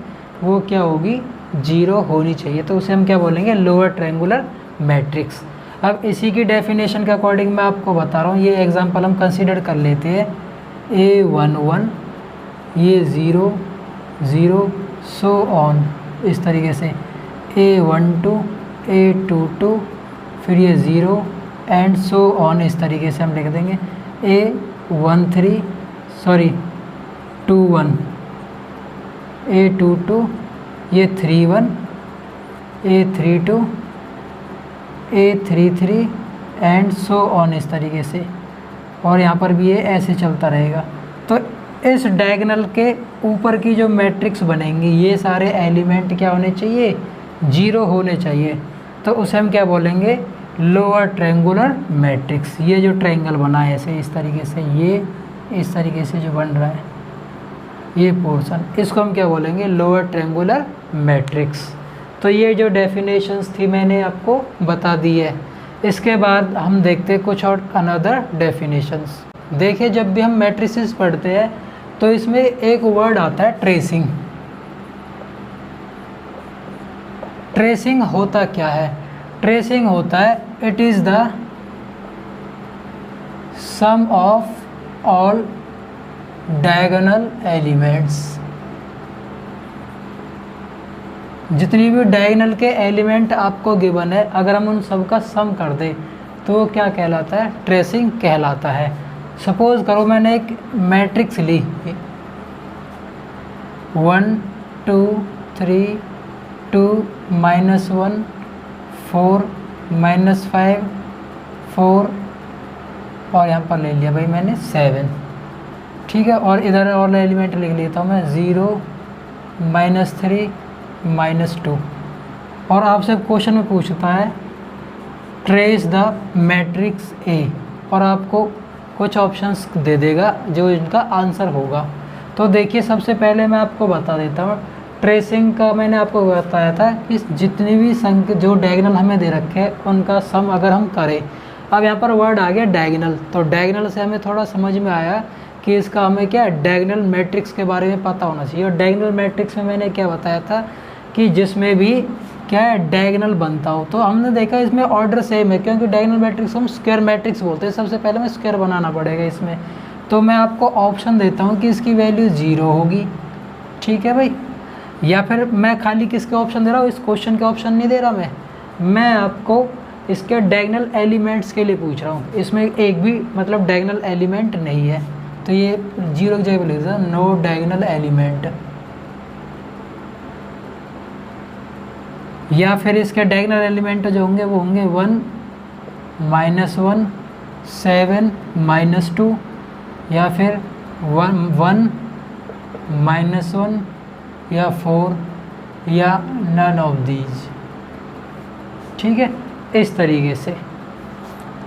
वो क्या होगी, 0 होनी चाहिए। तो उसे हम क्या बोलेंगे, लोअर ट्रायंगुलर मैट्रिक्स। अब इसी की डेफिनेशन के अकॉर्डिंग मैं आपको बता रहा हूँ, ये एग्जांपल हम कंसीडर कर लेते हैं। A11 ये 0 0 सो ऑन, इस तरीके से A12 A22 फिर ये 0 एंड सो ऑन, इस तरीके से हम लिख देंगे। A13 सॉरी 21 A22 ये 31 A32 A33 and so on, इस तरीके से। और यहाँ पर भी ये ऐसे चलता रहेगा। तो इस डायगोनल के ऊपर की जो मैट्रिक्स बनेंगी ये सारे एलिमेंट क्या होने चाहिए, 0 होने चाहिए। तो उसे हम क्या बोलेंगे, लोअर ट्रायंगुलर मैट्रिक्स। ये जो ट्रायंगल बना है ऐसे इस तरीके से, ये इस तरीके से जो बन रहा है ये पोर्शन, इसको हम क्या बोलेंगे, लोअर ट्रायंगुलर मैट्रिक्स। तो ये जो डेफिनेशंस थी मैंने आपको बता दी है। इसके बाद हम देखते हैं कुछ और अनदर डेफिनेशंस। देखिए, जब भी हम मैट्रिसेस पढ़ते हैं तो इसमें एक वर्ड आता है ट्रेसिंग। ट्रेसिंग होता क्या है, ट्रेसिंग होता है it is the sum of all diagonal elements. जितनी भी डायगोनल के एलिमेंट आपको गिवन है, अगर हम उन सब का सम कर दें तो वो क्या कहलाता है, ट्रेसिंग कहलाता है। सपोज करो मैंने एक मैट्रिक्स ली 1 2 3 2 -1 4 -5 4 और यहाँ पर ले लिया भाई मैंने 7, ठीक है। और इधर और एलिमेंट लिख लेता हूँ मैं 0 -3 -2। और आपसे क्वेश्चन में पूछता है ट्रेस द मैट्रिक्स ए, और आपको कुछ ऑप्शंस दे देगा जो इनका आंसर होगा। तो देखिए, सबसे पहले मैं आपको बता देता हूँ ट्रेसिंग का। मैंने आपको बताया था कि जितनी भी संख्या जो डायगोनल हमें दे रखे हैं उनका सम अगर हम करें। अब यहाँ पर वर्ड आ गया डायगोनल, तो डायगोनल से हमें थोड़ा समझ में आया कि इसका हमें क्या डायगोनल मैट्रिक्स के बारे में पता होना चाहिए। और डायगोनल मैट्रिक्स में मैंने क्या बताया था कि जिसमें भी क्या है डायगोनल बनता हो, तो हमने देखा इसमें ऑर्डर सेम है, क्योंकि डायगोनल मैट्रिक्स हम स्क्वायर मैट्रिक्स बोलते हैं। सबसे पहले हमें स्क्वायर बनाना पड़ेगा इसमें। तो मैं आपको ऑप्शन देता हूँ कि इसकी वैल्यू 0 होगी, ठीक है भाई। या फिर मैं खाली किसके ऑप्शन दे रहा हूँ, इस क्वेश्चन के ऑप्शन नहीं दे रहा मैं आपको इसके डायगोनल एलिमेंट्स के लिए पूछ रहा हूँ। इसमें एक भी मतलब डायगोनल एलिमेंट नहीं है, तो ये 0 की जगह पर लिख देता हूँ, नो डायगोनल एलिमेंट। या फिर इसके डायगोनल एलिमेंट जो होंगे वो होंगे 1 -1 7 -2, या फिर 1 -1 या 4 या नन ऑफ दीज, ठीक है, इस तरीके से।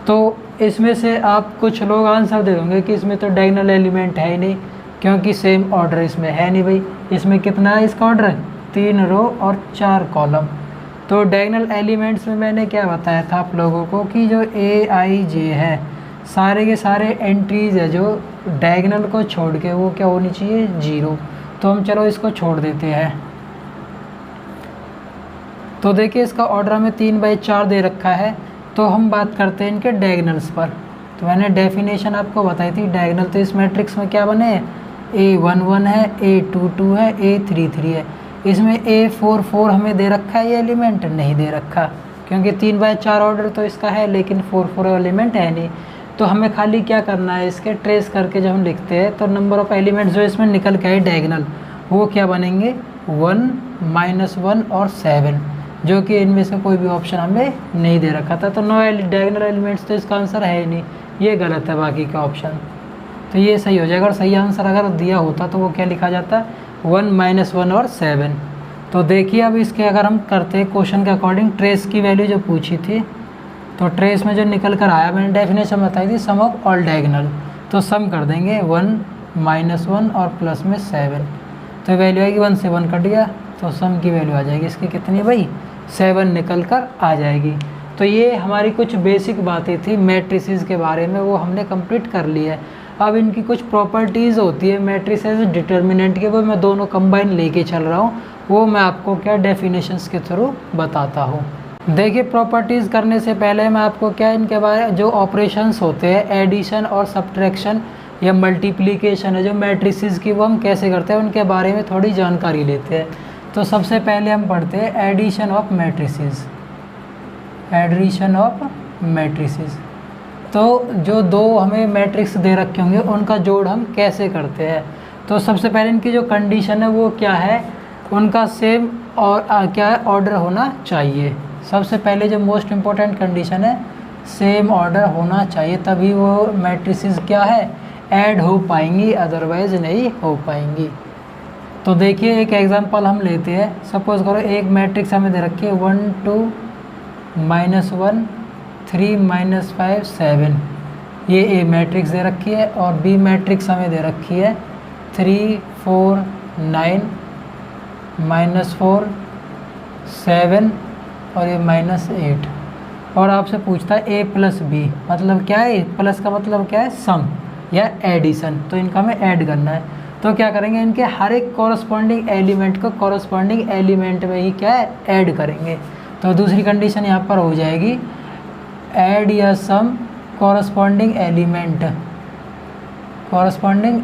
तो इसमें से आप कुछ लोग आंसर दे दोगे कि इसमें तो डायगोनल एलिमेंट है ही नहीं, क्योंकि सेम ऑर्डर इसमें है नहीं भाई। इसमें कितना है इसका ऑर्डर, 3 रो और 4 कॉलम। तो डायगोनल एलिमेंट्स में मैंने क्या बताया था आप लोगों को कि जो AIJ है सारे के सारे एंट्रीज़ है जो डायगोनल को छोड़ के वो क्या होनी चाहिए, 0। तो हम चलो इसको छोड़ देते हैं। तो देखिए, इसका ऑर्डर हमें 3/4 दे रखा है। तो हम बात करते हैं इनके डायगोनल्स पर। तो मैंने डेफिनेशन आपको बताई थी, डायगोनल तो इस मैट्रिक्स में क्या बने, A11 है, A22 है, A33 है। इसमें A44 हमें दे रखा है, ये एलिमेंट नहीं दे रखा, क्योंकि 3/4 ऑर्डर तो इसका है, लेकिन 4 एलिमेंट है नहीं। तो हमें खाली क्या करना है, इसके ट्रेस करके जब हम लिखते हैं तो नंबर ऑफ़ एलिमेंट्स जो इसमें निकल के आए डायगोनल, वो क्या बनेंगे, 1 -1 और 7, जो कि इनमें से कोई भी ऑप्शन हमें नहीं दे रखा था। तो नो डायगोनल एलिमेंट्स, तो इसका आंसर है ही नहीं, ये गलत है बाकी का ऑप्शन। तो ये सही हो जाएगा। और सही आंसर अगर दिया होता तो वो क्या लिखा जाता, 1 -1 और 7। तो देखिए, अब इसके अगर हम करते हैं क्वेश्चन के अकॉर्डिंग ट्रेस की वैल्यू जो पूछी थी, तो ट्रेस में जो निकल कर आया, मैंने डेफिनेशन बताई थी सम ऑफ ऑल डायगोनल। तो सम कर देंगे 1 -1 और प्लस में 7, तो वैल्यू आएगी 1 से 1 कट गया, तो सम की वैल्यू आ जाएगी इसकी कितनी भाई, 7 निकल कर आ जाएगी। तो ये हमारी कुछ बेसिक बातें थी मैट्रिसेस के बारे में, वो हमने कंप्लीट कर ली है। अब इनकी कुछ प्रॉपर्टीज़ होती है मैट्रिसेस डिटर्मिनेंट के, वो मैं दोनों कंबाइन लेके चल रहा हूँ, वो मैं आपको क्या डेफिनेशंस के थ्रू बताता हूँ। देखिए प्रॉपर्टीज़ करने से पहले मैं आपको क्या इनके बारे जो ऑपरेशंस होते हैं एडिशन और सब्ट्रैक्शन या मल्टीप्लिकेशन है जो मैट्रिसेस की, वो हम कैसे करते हैं उनके बारे में थोड़ी जानकारी लेते हैं। तो सबसे पहले हम पढ़ते हैं addition of matrices. Addition of matrices, तो जो दो हमें मैट्रिक्स दे रखे होंगे उनका जोड़ हम कैसे करते हैं। तो सबसे पहले इनकी जो कंडीशन है वो क्या है, उनका सेम और क्या है ऑर्डर होना चाहिए। सबसे पहले जो मोस्ट इम्पोर्टेंट कंडीशन है सेम ऑर्डर होना चाहिए, तभी वो मैट्रिसेस क्या है ऐड हो पाएंगी, अदरवाइज नहीं हो पाएंगी। तो देखिए एक एग्जांपल हम लेते हैं। सपोज करो एक मैट्रिक्स हमें दे रखी है 1 2 -1 3 -5 7, ये ए मैट्रिक्स दे रखी है, और बी मैट्रिक्स हमें दे रखी है 3 4 9 -4 7 और ये -8, और आपसे पूछता है ए प्लस बी मतलब क्या है, प्लस का मतलब क्या है सम या एडिशन, तो इनका हमें ऐड करना है। तो क्या करेंगे, इनके हर एक कॉरस्पॉन्डिंग एलिमेंट को कॉरस्पॉन्डिंग एलिमेंट में ही क्या है ऐड करेंगे। तो दूसरी कंडीशन यहाँ पर हो जाएगी ऐड या sum corresponding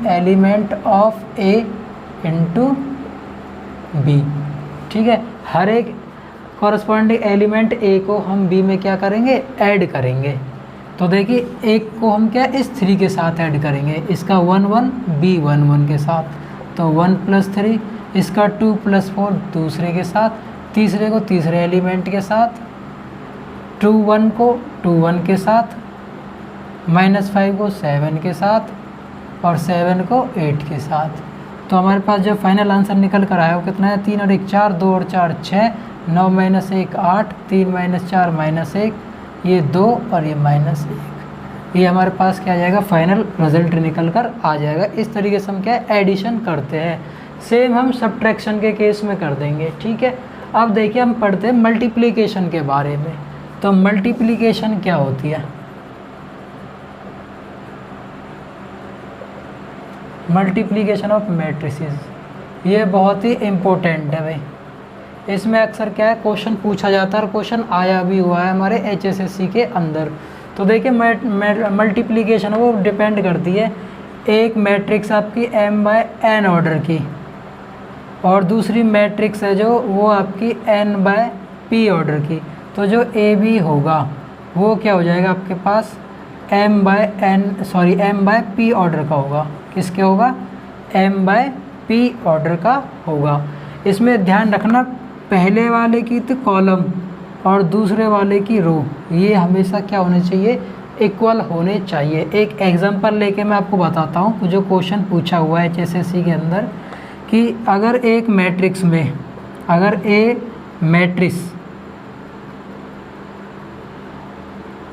element of A into B. ठीक है, हर एक कॉरस्पॉन्डिंग एलिमेंट ए को हम बी में क्या करेंगे ऐड करेंगे। तो देखिए एक को हम क्या इस 3 के साथ ऐड करेंगे, इसका 1 1 बी 1 1 के साथ, तो 1 + 3, इसका 2 + 4 दूसरे के साथ, तीसरे को तीसरे एलिमेंट के साथ, 2 1 को 2 1 के साथ, -5 को 7 के साथ और 7 को 8 के साथ। तो हमारे पास जो फाइनल आंसर निकल कर आया वो कितना है, 3 और 1 4, 2 और 4 6, 9 - 1 8, 3 - 4 -1, ये 2 और ये -1, ये हमारे पास क्या आ जाएगा फाइनल रिजल्ट निकल कर आ जाएगा। इस तरीके से हम क्या एडिशन करते हैं, सेम हम सब्ट्रैक्शन के केस में कर देंगे। ठीक है, अब देखिए हम पढ़ते हैं मल्टीप्लिकेशन के बारे में। तो मल्टीप्लिकेशन क्या होती है, मल्टीप्लिकेशन ऑफ मैट्रिसेस, ये बहुत ही इम्पोर्टेंट है भाई। इसमें अक्सर क्या है क्वेश्चन पूछा जाता है और क्वेश्चन आया भी हुआ है हमारे HSSC के अंदर। तो देखिए मल्टीप्लिकेशन वो डिपेंड करती है, एक मैट्रिक्स आपकी m/n ऑर्डर की और दूसरी मैट्रिक्स है जो वो आपकी n/p ऑर्डर की। तो जो AB होगा वो क्या हो जाएगा आपके पास m/p ऑर्डर का होगा। किसके होगा, m/p ऑर्डर का होगा। इसमें ध्यान रखना पहले वाले की तो कॉलम और दूसरे वाले की रो ये हमेशा क्या होने चाहिए, इक्वल होने चाहिए। एक एग्जांपल लेके मैं आपको बताता हूँ जो क्वेश्चन पूछा हुआ है HSSC के अंदर कि अगर एक मैट्रिक्स में अगर ए मैट्रिक्स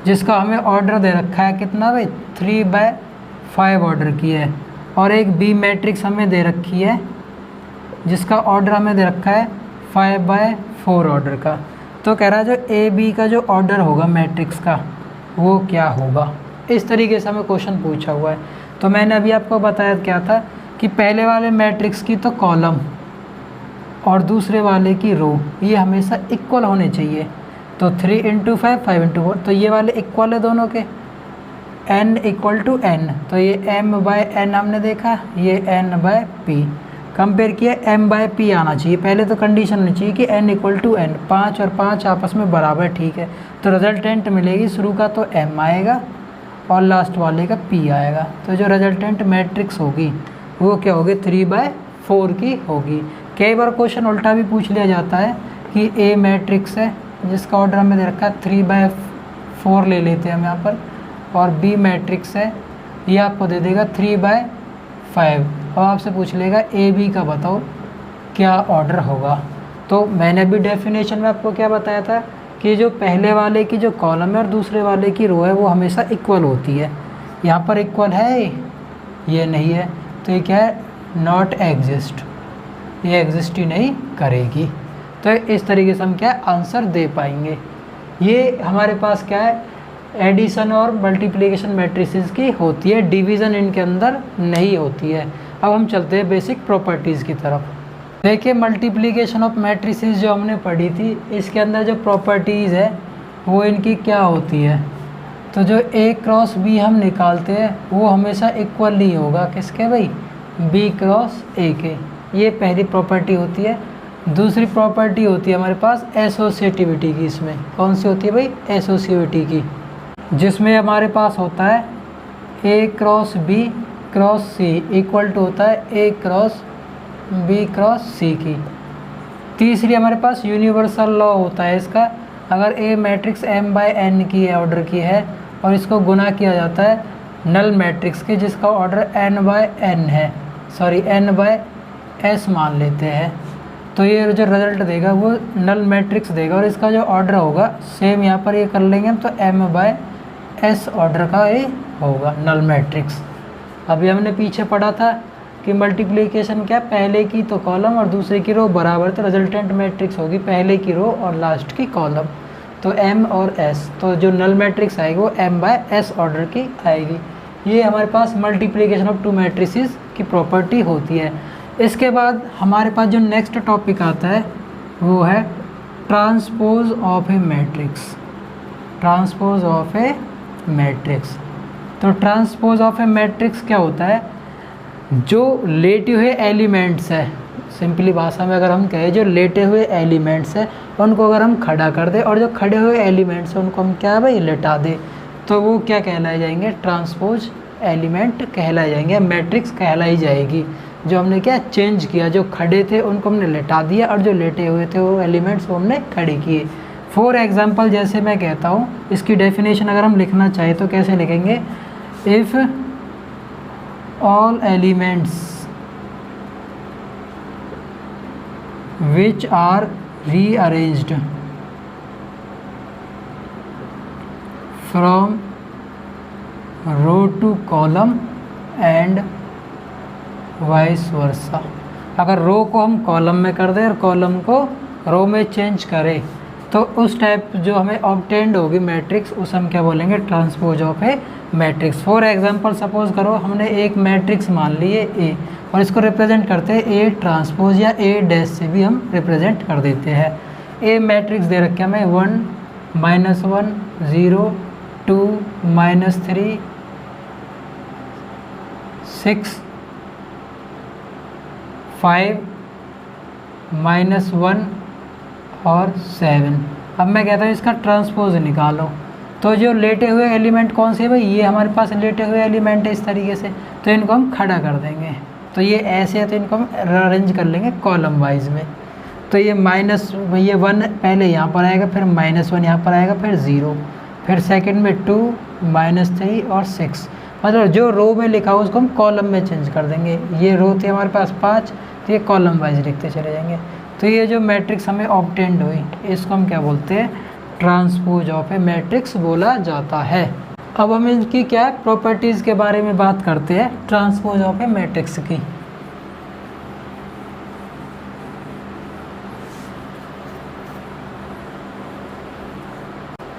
जिसका हमें ऑर्डर दे रखा है कितना भाई 3/5 ऑर्डर की है, और एक बी मैट्रिक्स हमें दे रखी है जिसका ऑर्डर हमें दे रखा है 5/4 ऑर्डर का। तो कह रहा है जो ए बी का जो ऑर्डर होगा मैट्रिक्स का वो क्या होगा, इस तरीके से हमें क्वेश्चन पूछा हुआ है। तो मैंने अभी आपको बताया क्या था कि पहले वाले मैट्रिक्स की तो कॉलम और दूसरे वाले की रो ये हमेशा इक्वल होने चाहिए। तो 3 × 5 5 × 4, तो ये वाले इक्वल है दोनों के, n = n, तो ये m/n हमने देखा, ये n/p कंपेयर किया, m/p आना चाहिए। पहले तो कंडीशन होनी चाहिए कि n = n, 5 और 5 आपस में बराबर, ठीक है। तो रिजल्टेंट मिलेगी, शुरू का तो m आएगा और लास्ट वाले का p आएगा। तो जो रिजल्टेंट मैट्रिक्स होगी वो क्या होगी 3/4 की होगी। कई बार क्वेश्चन उल्टा भी पूछ लिया जाता है कि ए मैट्रिक्स है जिसका ऑर्डर हमें दे रखा है 3/4 ले लेते हैं हम यहाँ पर, और बी मैट्रिक्स है ये आपको दे देगा 3/5। अब आपसे पूछ लेगा ए बी का बताओ क्या ऑर्डर होगा। तो मैंने भी डेफिनेशन में आपको क्या बताया था कि जो पहले वाले की जो कॉलम है और दूसरे वाले की रो है वो हमेशा इक्वल होती है। यहाँ पर इक्वल है, ये नहीं है, तो ये क्या है नॉट एग्जिस्ट, ये एग्जिस्ट ही नहीं करेगी। तो इस तरीके से हम क्या आंसर दे पाएंगे। ये हमारे पास क्या है, एडिशन और मल्टीप्लिकेशन मैट्रिसेस की होती है, डिवीज़न इनके अंदर नहीं होती है। अब हम चलते हैं बेसिक प्रॉपर्टीज़ की तरफ। देखिए मल्टीप्लिकेशन ऑफ मैट्रिसेस जो हमने पढ़ी थी, इसके अंदर जो प्रॉपर्टीज़ है वो इनकी क्या होती है, तो जो A क्रॉस B हम निकालते हैं वो हमेशा इक्वल नहीं होगा किसके भाई, B क्रॉस A के। ये पहली प्रॉपर्टी होती है। दूसरी प्रॉपर्टी होती है हमारे पास एसोसिएटिविटी की। इसमें कौन सी होती है भाई, एसोसिएटिविटी की, जिसमें हमारे पास होता है A cross B cross C equal to होता है A cross B cross C की। तीसरी हमारे पास यूनिवर्सल लॉ होता है इसका, अगर A मैट्रिक्स m/n की ऑर्डर की है और इसको गुना किया जाता है नल मैट्रिक्स के जिसका ऑर्डर n/n है, सॉरी n/s मान लेते हैं, तो ये जो रिजल्ट देगा वो नल मैट्रिक्स देगा और इसका जो ऑर्डर होगा सेम यहाँ पर ये कर लेंगे हम, तो m/s ऑर्डर का ये होगा नल मैट्रिक्स। अभी हमने पीछे पढ़ा था कि मल्टीप्लिकेशन क्या, पहले की तो कॉलम और दूसरे की रो बराबर, तो रिजल्टेंट मैट्रिक्स होगी पहले की रो और लास्ट की कॉलम, तो m और s, तो जो नल मैट्रिक्स आएगी वो m/s ऑर्डर की आएगी। ये हमारे पास मल्टीप्लिकेशन ऑफ टू मैट्रिसेस की प्रॉपर्टी होती है। इसके बाद हमारे पास जो नेक्स्ट टॉपिक आता है वो है transpose of A matrix. Transpose of A matrix, तो ट्रांसपोज ऑफ ए मैट्रिक्स क्या होता है, जो लेटे हुए एलिमेंट्स है, सिंपली भाषा में अगर हम कहें जो लेटे हुए एलिमेंट्स है उनको अगर हम खड़ा कर दें और जो खड़े हुए एलिमेंट्स हैं उनको हम क्या है भाई लेटा दें, तो वो क्या कहलाए जाएंगे, ट्रांसपोज एलिमेंट कहलाए जाएंगे, मैट्रिक्स कहलाई जाएगी। जो हमने क्या चेंज किया, जो खड़े थे उनको हमने लेटा दिया और जो लेटे हुए थे वो एलिमेंट्स वो हमने खड़े किए। फॉर एग्जांपल जैसे मैं कहता हूँ, इसकी डेफिनेशन अगर हम लिखना चाहें तो कैसे लिखेंगे, if all elements which are rearranged from row to column and vice versa. अगर रो को हम कॉलम में कर दें और कॉलम को रो में चेंज करें तो उस टाइप जो हमें ऑब्टेंड होगी मैट्रिक्स उस हम क्या बोलेंगे, transpose of A matrix. For example suppose करो हमने एक मैट्रिक्स मान लिए ए और इसको रिप्रेजेंट करते हैं ए ट्रांसपोज या ए डैश से भी हम रिप्रेजेंट कर देते हैं। ए मैट्रिक्स दे रखा है हमें 1 -1 0 2 -3 6 5 -1 और 7। अब मैं कहता हूँ इसका ट्रांसपोज निकालो, तो जो लेटे हुए एलिमेंट कौन से है भाई, ये हमारे पास लेटे हुए एलिमेंट है इस तरीके से, तो इनको हम खड़ा कर देंगे। तो ये ऐसे है तो इनको हम अरेंज कर लेंगे कॉलम वाइज में। तो ये ये 1 पहले यहाँ पर आएगा, फिर -1 यहाँ पर आएगा, फिर 0, फिर सेकंड में 2 -3 और 6। मतलब जो रो में लिखा हो उसको हम कॉलम में चेंज कर देंगे। ये रो थी हमारे पास 5, तो ये कॉलम वाइज लिखते चले जाएंगे। तो ये जो मैट्रिक्स हमें ऑब्टेंड हुई इसको हम क्या बोलते हैं, ट्रांसपोज ऑफ ए मैट्रिक्स बोला जाता है। अब हम इनकी क्या प्रॉपर्टीज़ के बारे में बात करते हैं, ट्रांसपोज ऑफ ए मैट्रिक्स की।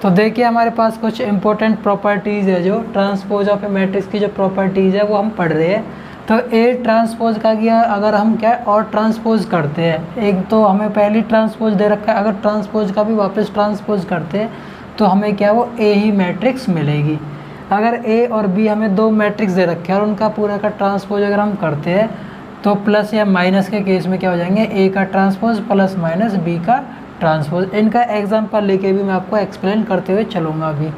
तो देखिए हमारे पास कुछ इंपॉर्टेंट प्रॉपर्टीज़ है जो ट्रांसपोज ऑफ ए मैट्रिक्स की जो प्रॉपर्टीज़ है वो हम पढ़ रहे हैं। तो ए ट्रांसपोज का किया अगर हम क्या और ट्रांसपोज करते हैं, एक तो हमें पहली ट्रांसपोज दे रखा है, अगर ट्रांसपोज का भी वापस ट्रांसपोज करते हैं तो हमें क्या वो ए ही मैट्रिक्स मिलेगी। अगर ए और बी हमें 2 मैट्रिक्स दे रखे हैं और उनका पूरा का ट्रांसपोज अगर हम करते हैं तो प्लस या माइनस के केस में क्या हो जाएंगे, ए का ट्रांसपोज प्लस माइनस बी का ट्रांसपोज। इनका एग्जांपल लेके भी मैं आपको एक्सप्लेन करते हुए चलूँगा अभी।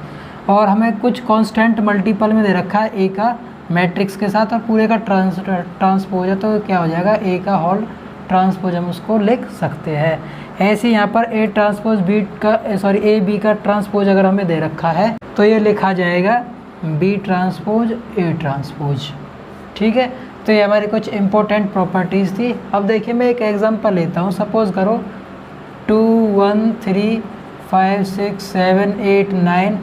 और हमें कुछ कांस्टेंट मल्टीपल में दे रखा है ए का मैट्रिक्स के साथ और पूरे का ट्रांसपोज है, तो क्या हो जाएगा ए का होल ट्रांसपोज हम उसको लिख सकते हैं। ऐसे यहाँ पर ए ट्रांसपोज बी का ए बी का ट्रांसपोज अगर हमें दे रखा है तो ये लिखा जाएगा बी ट्रांसपोज ए ट्रांसपोज। ठीक है, तो ये हमारी कुछ इंपॉर्टेंट प्रॉपर्टीज़ थी। अब देखिए मैं एक एग्जांपल लेता हूँ। सपोज़ करो 2 1 3 5 6 7 8 9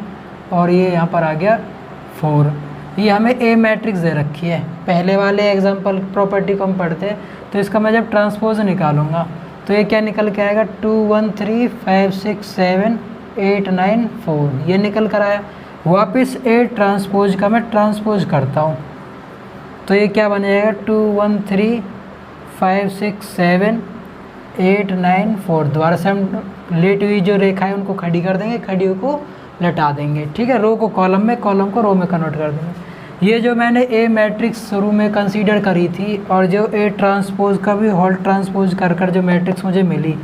और ये यहाँ पर आ गया 4। ये हमें ए मैट्रिक्स दे रखी है। पहले वाले एग्जांपल प्रॉपर्टी को हम पढ़ते हैं तो इसका मैं जब ट्रांसपोज निकालूंगा तो ये क्या निकल के आएगा, 2 1 3 5 6 7 8 9 4 ये निकल कर आया। वापस A ट्रांसपोज का मैं ट्रांसपोज करता हूँ तो ये क्या बन जाएगा 2 1 3 5 6 7 8 9 4। दोबारा से हम लेट हुई जो रेखा है उनको खड़ी कर देंगे, खड़ियों को लटा देंगे, ठीक है। रो को कॉलम में, कॉलम को रो में कन्वर्ट कर देंगे। ये जो मैंने ए मैट्रिक्स शुरू में कंसीडर करी थी और जो ए ट्रांसपोज का भी होल ट्रांसपोज कर कर जो मैट्रिक्स मुझे मिली,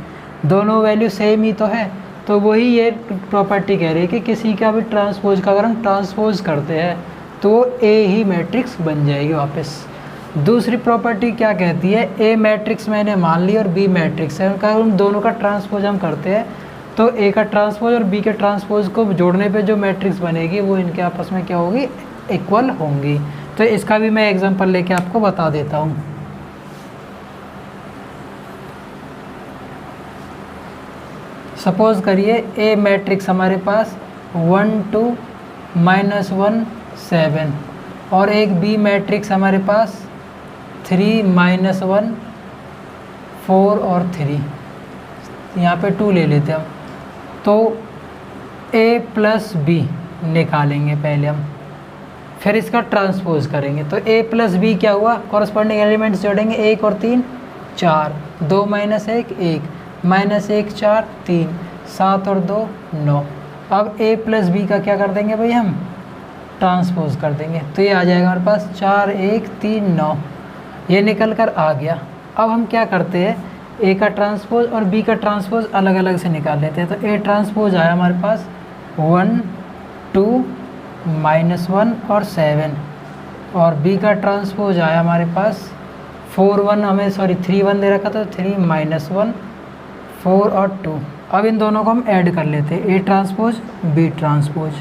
दोनों वैल्यू सेम ही तो है। तो वही ये प्रॉपर्टी कह रही है कि किसी का भी ट्रांसपोज का अगर हम ट्रांसपोज करते हैं तो ए ही मैट्रिक्स बन जाएगी वापस। दूसरी प्रॉपर्टी क्या कहती है, ए मैट्रिक्स मैंने मान ली और बी मैट्रिक्स है, उनका उन दोनों का ट्रांसपोज हम करते हैं तो ए का ट्रांसपोज और बी के ट्रांसपोज को जोड़ने पे जो मैट्रिक्स बनेगी वो इनके आपस में क्या होगी, इक्वल होंगी। तो इसका भी मैं एग्जांपल लेके आपको बता देता हूँ। सपोज करिए ए मैट्रिक्स हमारे पास 1 2 -1 7 और एक बी मैट्रिक्स हमारे पास 3 -1 4 और 3, यहाँ पे 2 ले लेते हैं हम। तो a प्लस बी निकालेंगे पहले हम, फिर इसका ट्रांसपोज करेंगे। तो a प्लस बी क्या हुआ, कॉरस्पॉन्डिंग एलिमेंट्स जोड़ेंगे 1 और 3 4, 2 - 1 1 -1 4 3 7 और 2 9। अब a प्लस बी का क्या कर देंगे भाई, हम ट्रांसपोज कर देंगे तो ये आ जाएगा हमारे पास 4 1 3 9, ये निकल कर आ गया। अब हम क्या करते हैं, ए का ट्रांसपोज और बी का ट्रांसपोज अलग अलग से निकाल लेते हैं। तो ए ट्रांसपोज आया हमारे पास 1 2 -1 और 7 और बी का ट्रांसपोज आया हमारे पास 4 1 हमें 3 1 दे रखा था, 3 -1 4 और 2। अब इन दोनों को हम ऐड कर लेते हैं, ए ट्रांसपोज बी ट्रांसपोज,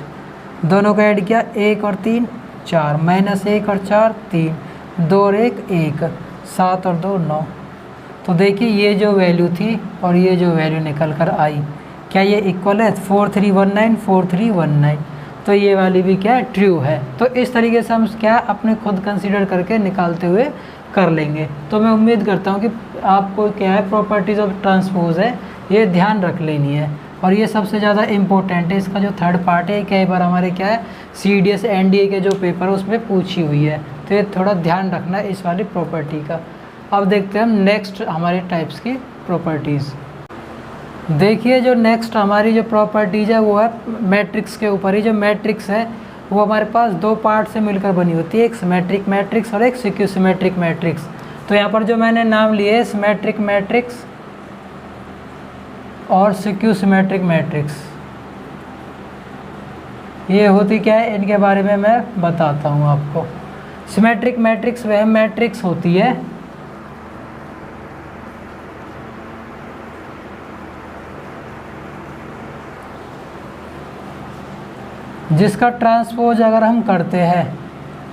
दोनों को ऐड किया 1 और 3 4 -1 और 4 3 2 और 1 1 7 और 2 9। तो देखिए ये जो वैल्यू थी और ये जो वैल्यू निकल कर आई, क्या ये इक्वल है, 4 3 1 9 4 3 1 9। तो ये वाली भी क्या है, ट्रू है। तो इस तरीके से हम क्या अपने खुद कंसीडर करके निकालते हुए कर लेंगे। तो मैं उम्मीद करता हूँ कि आपको क्या है प्रॉपर्टीज़ ऑफ ट्रांसपोज है ये ध्यान रख लेनी है और ये सबसे ज़्यादा इम्पोर्टेंट है। इसका जो थर्ड पार्ट है कई बार हमारे क्या है CDS NDA के जो पेपर है उसमें पूछी हुई है, तो ये थोड़ा ध्यान रखना है इस वाली प्रॉपर्टी का। अब देखते हैं हम नेक्स्ट हमारे टाइप्स की प्रॉपर्टीज़। देखिए जो नेक्स्ट हमारी जो प्रॉपर्टीज़ है वो है मैट्रिक्स के ऊपर ही। जो मैट्रिक्स है वो हमारे पास दो पार्ट से मिलकर बनी होती है, एक सिमेट्रिक मैट्रिक्स और एक सिक्यू सिमेट्रिक मैट्रिक्स। तो यहाँ पर जो मैंने नाम लिए सिमेट्रिक मैट्रिक्स और सिक्यू सिमेट्रिक मैट्रिक्स, ये होती क्या है इनके बारे में मैं बताता हूँ आपको। सिमेट्रिक मैट्रिक्स वह मैट्रिक्स होती है जिसका ट्रांसपोज अगर हम करते हैं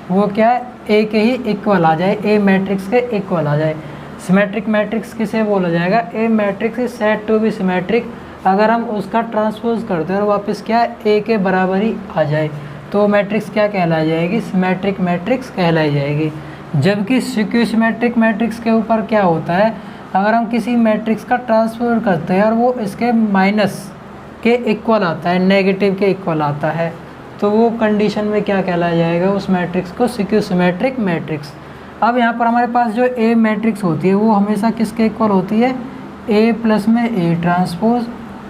वो क्या है ए के ही इक्वल आ जाए, ए मैट्रिक्स के इक्वल आ जाए। सिमेट्रिक मैट्रिक्स किसे बोला जाएगा, A matrix is said to be symmetric अगर हम उसका ट्रांसपोज करते हैं और वापस क्या ए के बराबर ही आ जाए तो मैट्रिक्स क्या कहलाई जाएगी, सिमेट्रिक मैट्रिक्स कहलाई जाएगी। जबकि सिक्यू सिमेट्रिक मैट्रिक्स के ऊपर क्या होता है, अगर हम किसी मैट्रिक्स का ट्रांसपोज करते हैं और वो इसके माइनस के इक्वल आता है, नेगेटिव के इक्वल आता है, तो वो कंडीशन में क्या कहलाया जाएगा उस मैट्रिक्स को, सिक्यू सिमेट्रिक मैट्रिक्स। अब यहाँ पर हमारे पास जो ए मैट्रिक्स होती है वो हमेशा किसके इक्वल होती है, ए प्लस में ए ट्रांसपोज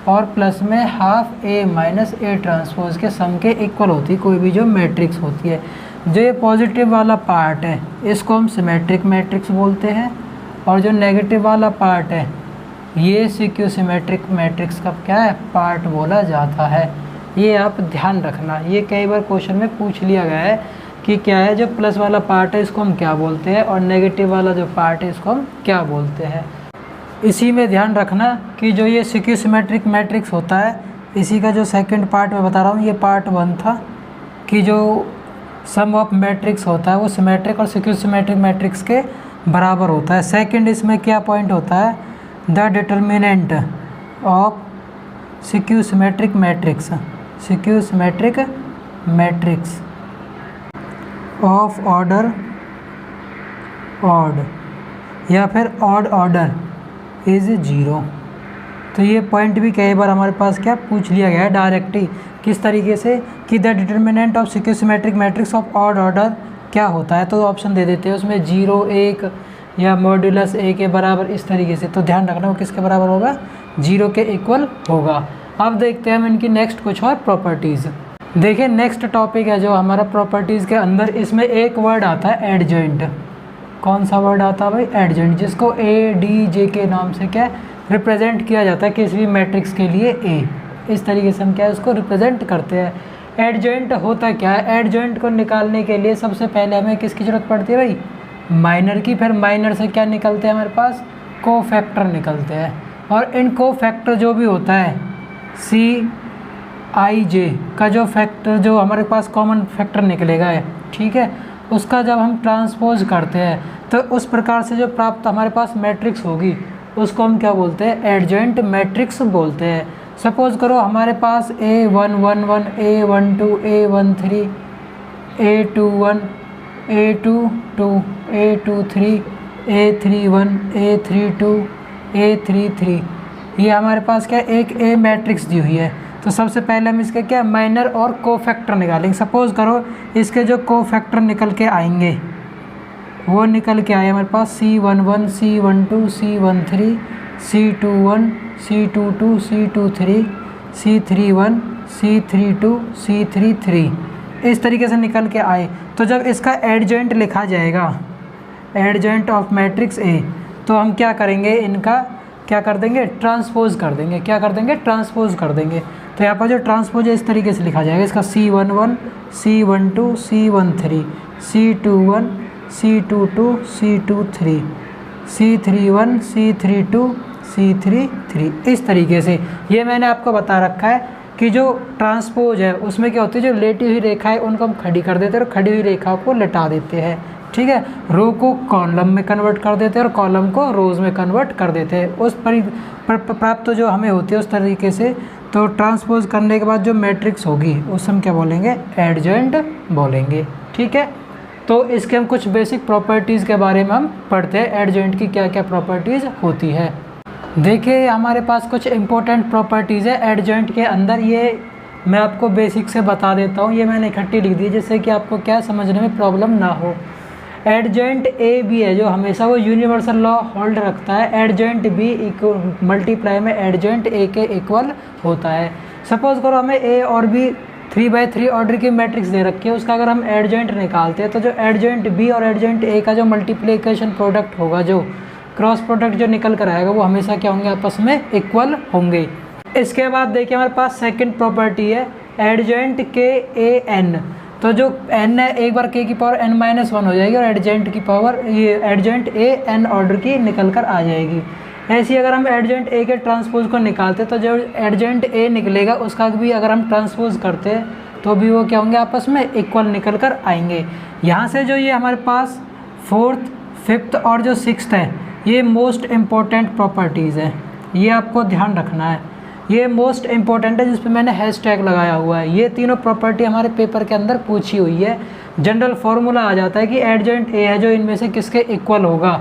और प्लस में half A minus A transpose के सम के इक्वल होती है कोई भी जो मैट्रिक्स होती है। जो ये पॉजिटिव वाला पार्ट है इसको हम सिमेट्रिक मैट्रिक्स बोलते हैं और जो नेगेटिव वाला पार्ट है ये सिक्यू सिमेट्रिक मैट्रिक्स का क्या है, पार्ट बोला जाता है। ये आप ध्यान रखना, ये कई बार क्वेश्चन में पूछ लिया गया है कि क्या है जो प्लस वाला पार्ट है इसको हम क्या बोलते हैं और नेगेटिव वाला जो पार्ट है इसको हम क्या बोलते हैं। इसी में ध्यान रखना कि जो ये सिक्यू सिमेट्रिक मैट्रिक्स होता है इसी का जो सेकंड पार्ट मैं बता रहा हूँ, ये पार्ट 1 था कि जो सम ऑफ मैट्रिक्स होता है वो सिमेट्रिक और सिक्यू सिमेट्रिक मैट्रिक्स के बराबर होता है। सेकंड इसमें क्या पॉइंट होता है, the determinant of skew symmetric matrix, skew symmetric matrix of order odd या फिर ऑड ऑर्डर इज 0। तो ये पॉइंट भी कई बार हमारे पास क्या पूछ लिया गया है डायरेक्ट ही, किस तरीके से कि the determinant of sequence symmetric matrix of odd order क्या होता है। तो ऑप्शन दे देते हैं उसमें 0 1 या मॉड्यूलस a के बराबर, इस तरीके से। तो ध्यान रखना वो किसके बराबर होगा, 0 के इक्वल होगा। अब देखते हैं हम इनकी नेक्स्ट कुछ और प्रॉपर्टीज़। देखिए नेक्स्ट टॉपिक है जो हमारा प्रॉपर्टीज़ के अंदर, इसमें एक वर्ड आता है एडजॉइंट। कौन सा वर्ड आता है भाई, एडजॉइंट, जिसको ADJ के नाम से क्या रिप्रेजेंट किया जाता है किसी भी मैट्रिक्स के लिए A। इस तरीके से हम क्या उसको रिप्रेजेंट करते हैं। एडजॉइंट होता क्या है, एडजॉइंट को निकालने के लिए सबसे पहले हमें किसकी ज़रूरत पड़ती है भाई, माइनर की। फिर माइनर से क्या निकलते हैं हमारे पास, कोफैक्टर निकलते हैं। और इन कोफैक्टर जो भी होता है CIJ का जो फैक्टर, जो हमारे पास कॉमन फैक्टर निकलेगा है, ठीक है, उसका जब हम ट्रांसपोज करते हैं तो उस प्रकार से जो प्राप्त हमारे पास मैट्रिक्स होगी उसको हम क्या बोलते हैं, एडजॉइंट मैट्रिक्स बोलते हैं। सपोज करो हमारे पास A111 A12 A13 A21 A22 A23 A31 A32 A33, ये हमारे पास क्या एक A मैट्रिक्स दी हुई है। तो सबसे पहले हम इसके क्या माइनर और कोफैक्टर निकालेंगे। सपोज करो इसके जो कोफैक्टर निकल के आएंगे वो निकल के आए हमारे पास C11 C12 C13 C21 C22 C23 C31 C32 C33, इस तरीके से निकल के आए। तो जब इसका एडजॉइंट लिखा जाएगा, एडजॉइंट ऑफ मैट्रिक्स A, तो हम क्या करेंगे, इनका क्या कर देंगे, ट्रांसपोज कर देंगे। क्या कर देंगे, ट्रांसपोज कर देंगे। तो यहाँ पर जो ट्रांसपोज है इस तरीके से लिखा जाएगा, इसका C11 C12 C13 C21 C22 C23 C31 C32 C33, इस तरीके से। ये मैंने आपको बता रखा है कि जो ट्रांसपोज है उसमें क्या होती है, जो लेटी हुई रेखा है उनको हम खड़ी कर देते हैं और खड़ी हुई रेखा को लटा देते हैं, ठीक है। रो को कॉलम में कन्वर्ट कर देते हैं और कॉलम को रोज़ में कन्वर्ट कर देते हैं। उस प्राप्त जो हमें होती है उस तरीके से। तो ट्रांसपोज करने के बाद जो मैट्रिक्स होगी उस हम क्या बोलेंगे, एडजॉइंट बोलेंगे, ठीक है। तो इसके हम कुछ बेसिक प्रॉपर्टीज़ के बारे में हम पढ़ते हैं, एडजॉइंट की क्या क्या प्रॉपर्टीज़ होती है। देखिए हमारे पास कुछ इंपॉर्टेंट प्रॉपर्टीज़ है एडजॉइंट के अंदर, ये मैं आपको बेसिक से बता देता हूँ। ये मैंने इकट्ठी लिख दी जिससे कि आपको क्या समझने में प्रॉब्लम ना हो। एडजॉइंट A भी है जो हमेशा वो यूनिवर्सल लॉ होल्ड रखता है, एडजॉइंट B मल्टीप्लाई में एडजॉइंट A के इक्वल होता है। सपोज करो हमें A और B 3/3 ऑर्डर की मैट्रिक्स दे रखी है, उसका अगर हम एडजॉइंट निकालते हैं तो जो एडजॉइंट B और एडजॉइंट A का जो मल्टीप्लिकेशन प्रोडक्ट होगा, जो क्रॉस प्रोडक्ट जो निकल कर आएगा, वो हमेशा क्या होंगे, आपस में इक्वल होंगे। इसके बाद देखिए हमारे पास सेकंड प्रॉपर्टी है एडजॉइंट KAN। तो जो n है एक बार k की पावर n-1 हो जाएगी और एडजॉइंट की पावर, ये एडजॉइंट A n ऑर्डर की निकल कर आ जाएगी। ऐसे ही अगर हम एडजॉइंट A के ट्रांसपोज को निकालते तो जो एडजॉइंट A निकलेगा उसका भी अगर हम ट्रांसपोज करते हैं तो भी वो क्या होंगे, आपस में इक्वल निकल कर आएंगे। यहाँ से जो ये हमारे पास फोर्थ, फिफ्थ और जो सिक्स्थ है, ये मोस्ट इम्पॉर्टेंट प्रॉपर्टीज़ है, ये आपको ध्यान रखना है। ये मोस्ट इम्पॉर्टेंट है जिस पे मैंने हैशटैग लगाया हुआ है। ये तीनों प्रॉपर्टी हमारे पेपर के अंदर पूछी हुई है। जनरल फार्मूला आ जाता है कि एडजॉइंट A है जो इनमें से किसके इक्वल होगा,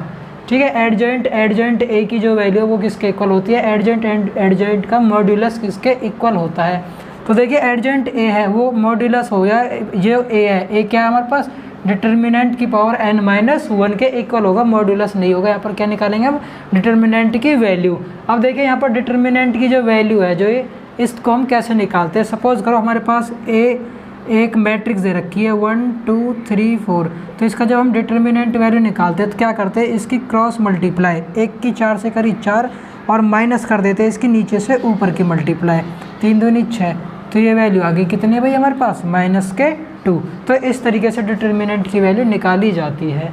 ठीक है। एडजॉइंट A की जो वैल्यू है वो किसके इक्वल होती है, एडजॉइंट का मॉड्यूलस किसके इक्वल होता है। तो देखिए एडजॉइंट A है वो मॉड्यूलस हो गया, जो A है, A क्या है हमारे पास, डिटर्मिनेंट की पावर n-1 के इक्वल होगा, मॉड्यूलस नहीं होगा। यहाँ पर क्या निकालेंगे अब, डिटर्मिनेंट की वैल्यू। अब देखिए यहाँ पर डिटर्मिनेंट की जो वैल्यू है, जो ये इसको हम कैसे निकालते हैं। सपोज करो हमारे पास एक मैट्रिक्स दे रखी है 1 2 3 4, तो इसका जब हम डिटर्मिनेंट वैल्यू निकालते हैं तो क्या करते हैं, इसकी क्रॉस मल्टीप्लाई, 1 की 4 से करी 4 और माइनस कर देते हैं इसकी नीचे से ऊपर की मल्टीप्लाई, 3 दूनी 6, तो ये वैल्यू आ गई कितनी है भाई हमारे पास, -2। तो इस तरीके से डिटर्मिनेंट की वैल्यू निकाली जाती है।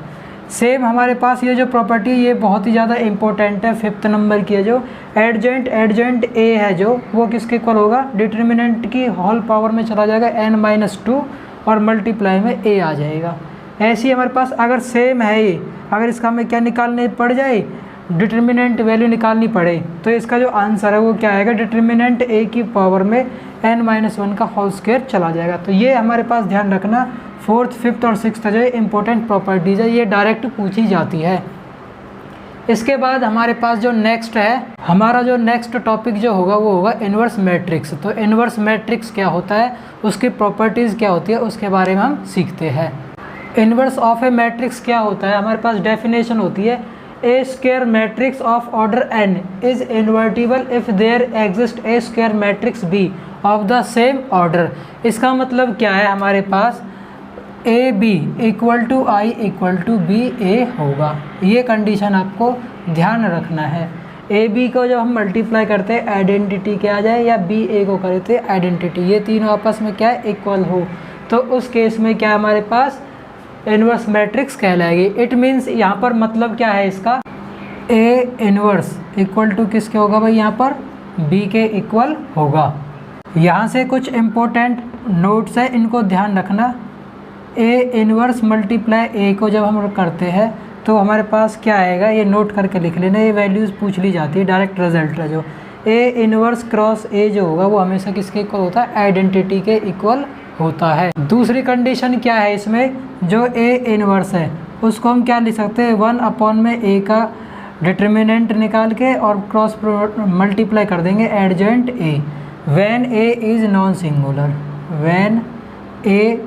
सेम हमारे पास ये जो प्रॉपर्टी, ये बहुत ही ज़्यादा इंपॉर्टेंट है, 5th नंबर की है, जो एडजॉइंट A है जो वो किसके इक्वल होगा, डिटर्मिनेंट की होल पावर में चला जाएगा n-2 और मल्टीप्लाई में A आ जाएगा। ऐसे ही हमारे पास अगर सेम है ये, अगर इसका हमें क्या निकालने पड़ जाए, डिटर्मिनेंट वैल्यू निकालनी पड़े, तो इसका जो आंसर है वो क्या आएगा, डिटर्मिनेंट A की पावर में n-1 का होल स्क्वायर चला जाएगा। तो ये हमारे पास ध्यान रखना, 4th, 5th और 6th जो इंपॉर्टेंट प्रॉपर्टीज़ है, ये डायरेक्ट पूछी जाती है। इसके बाद हमारे पास जो नेक्स्ट है, हमारा जो नेक्स्ट टॉपिक जो होगा वो होगा इन्वर्स मैट्रिक्स। तो इन्वर्स मैट्रिक्स क्या होता है, उसकी प्रॉपर्टीज़ क्या होती है, उसके बारे में हम सीखते हैं। इन्वर्स ऑफ ए मैट्रिक्स क्या होता है, हमारे पास डेफिनेशन होती है a square matrix of order n is invertible if there exist a square matrix B of the same order. इसका मतलब क्या है, हमारे पास A B equal to I equal to B A होगा। ये कंडीशन आपको ध्यान रखना है। ए बी को जब हम मल्टीप्लाई करते हैं आइडेंटिटी क्या आ जाए, या बी ए को करते हैं आइडेंटिटी, ये तीनों आपस में क्या है, इक्वल हो, तो उस केस में क्या हमारे पास इन्वर्स मैट्रिक्स कहलाएगी। इट मीन्स यहाँ पर मतलब क्या है इसका, ए इन्वर्स इक्वल टू किसके होगा भाई, यहाँ पर बी के इक्वल होगा। यहाँ से कुछ इम्पोर्टेंट नोट्स है, इनको ध्यान रखना। ए इन्वर्स मल्टीप्लाई ए को जब हम करते हैं तो हमारे पास क्या आएगा, ये नोट करके लिख लेना, ये वैल्यूज़ पूछ ली जाती है, डायरेक्ट रिजल्ट है जो ए इन्वर्स क्रॉस ए जो होगा वो हमेशा किसके इक्वल होता है, आइडेंटिटी के इक्वल होता है। दूसरी कंडीशन क्या है इसमें, जो ए इन्वर्स है उसको हम क्या लिख सकते हैं, 1 में ए का डिटर्मिनेंट निकाल के और क्रॉस मल्टीप्लाई कर देंगे adjoint A, when A is non singular, when A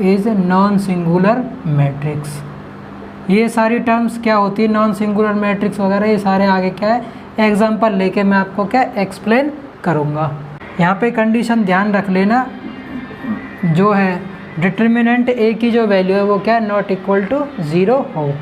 is non singular matrix. ये सारी टर्म्स क्या होती है, नॉन सिंगुलर मैट्रिक्स वगैरह, ये सारे आगे क्या है एग्जांपल लेके मैं आपको क्या एक्सप्लेन करूँगा। यहाँ पे कंडीशन ध्यान रख लेना, जो है डिटर्मिनेंट ए की जो वैल्यू है वो क्या है, नॉट इक्वल टू 0 हो।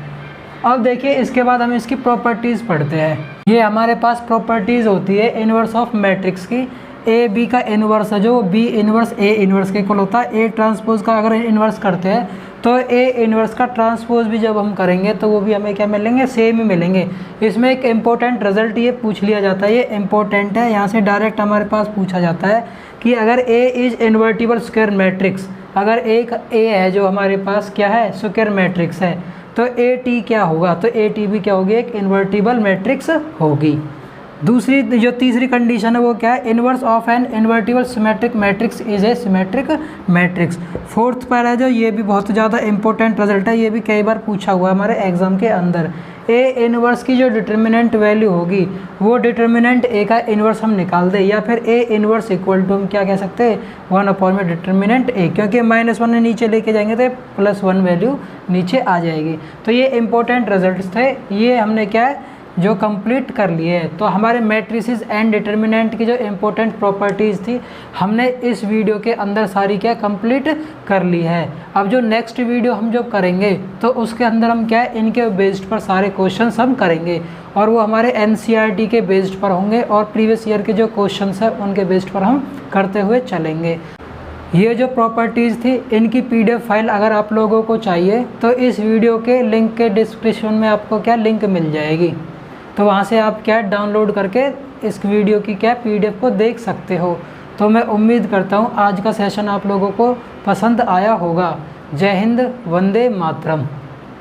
अब देखिए इसके बाद हम इसकी प्रॉपर्टीज़ पढ़ते हैं। ये हमारे पास प्रॉपर्टीज़ होती है इन्वर्स ऑफ मैट्रिक्स की। ए बी का इन्वर्स है जो बी इन्वर्स ए इन्वर्स के इक्वल होता है। ए ट्रांसपोज का अगर इन्वर्स करते हैं तो ए इन्वर्स का ट्रांसपोज भी जब हम करेंगे तो वो भी हमें क्या मिलेंगे, सेम ही मिलेंगे। इसमें एक इम्पोर्टेंट रिजल्ट ये पूछ लिया जाता है, ये इम्पोर्टेंट है, यहाँ से डायरेक्ट हमारे पास पूछा जाता है कि अगर A is invertible square matrix, अगर एक ए है जो हमारे पास क्या है स्क्वायर मैट्रिक्स है, तो ए टी क्या होगा, तो ए टी भी क्या होगी, एक इन्वर्टिबल मैट्रिक्स होगी। दूसरी जो तीसरी कंडीशन है वो क्या है, inverse of an invertible symmetric matrix is a symmetric matrix. Fourth पर है जो, ये भी बहुत ज़्यादा इंपॉर्टेंट रिजल्ट है, ये भी कई बार पूछा हुआ है हमारे एग्जाम के अंदर। ए इन्वर्स की जो डिटर्मिनेंट वैल्यू होगी वो डिटर्मिनेंट ए का इन्वर्स हम निकाल दें, या फिर ए इन्वर्स इक्वल टू हम क्या कह सकते हैं, 1 में डिटर्मिनेंट ए, क्योंकि -1 नीचे लेके जाएंगे तो +1 वैल्यू नीचे आ जाएगी। तो ये इंपॉर्टेंट रिजल्ट्स थे, ये हमने क्या है जो कंप्लीट कर लिए है। तो हमारे मैट्रिसेस एंड डिटर्मिनेंट की जो इम्पोर्टेंट प्रॉपर्टीज़ थी हमने इस वीडियो के अंदर सारी क्या कंप्लीट कर ली है। अब जो नेक्स्ट वीडियो हम जो करेंगे तो उसके अंदर हम क्या है इनके बेस्ड पर सारे क्वेश्चंस हम करेंगे, और वो हमारे NCERT के बेस्ड पर होंगे, और प्रीवियस ईयर के जो क्वेश्चंस हैं उनके बेस्ड पर हम करते हुए चलेंगे। ये जो प्रॉपर्टीज़ थी इनकी PDF फाइल अगर आप लोगों को चाहिए तो इस वीडियो के लिंक के डिस्क्रिप्शन में आपको क्या लिंक मिल जाएगी, तो वहाँ से आप क्या डाउनलोड करके इस वीडियो की क्या PDF को देख सकते हो। तो मैं उम्मीद करता हूँ आज का सेशन आप लोगों को पसंद आया होगा। जय हिंद, वंदे मातरम।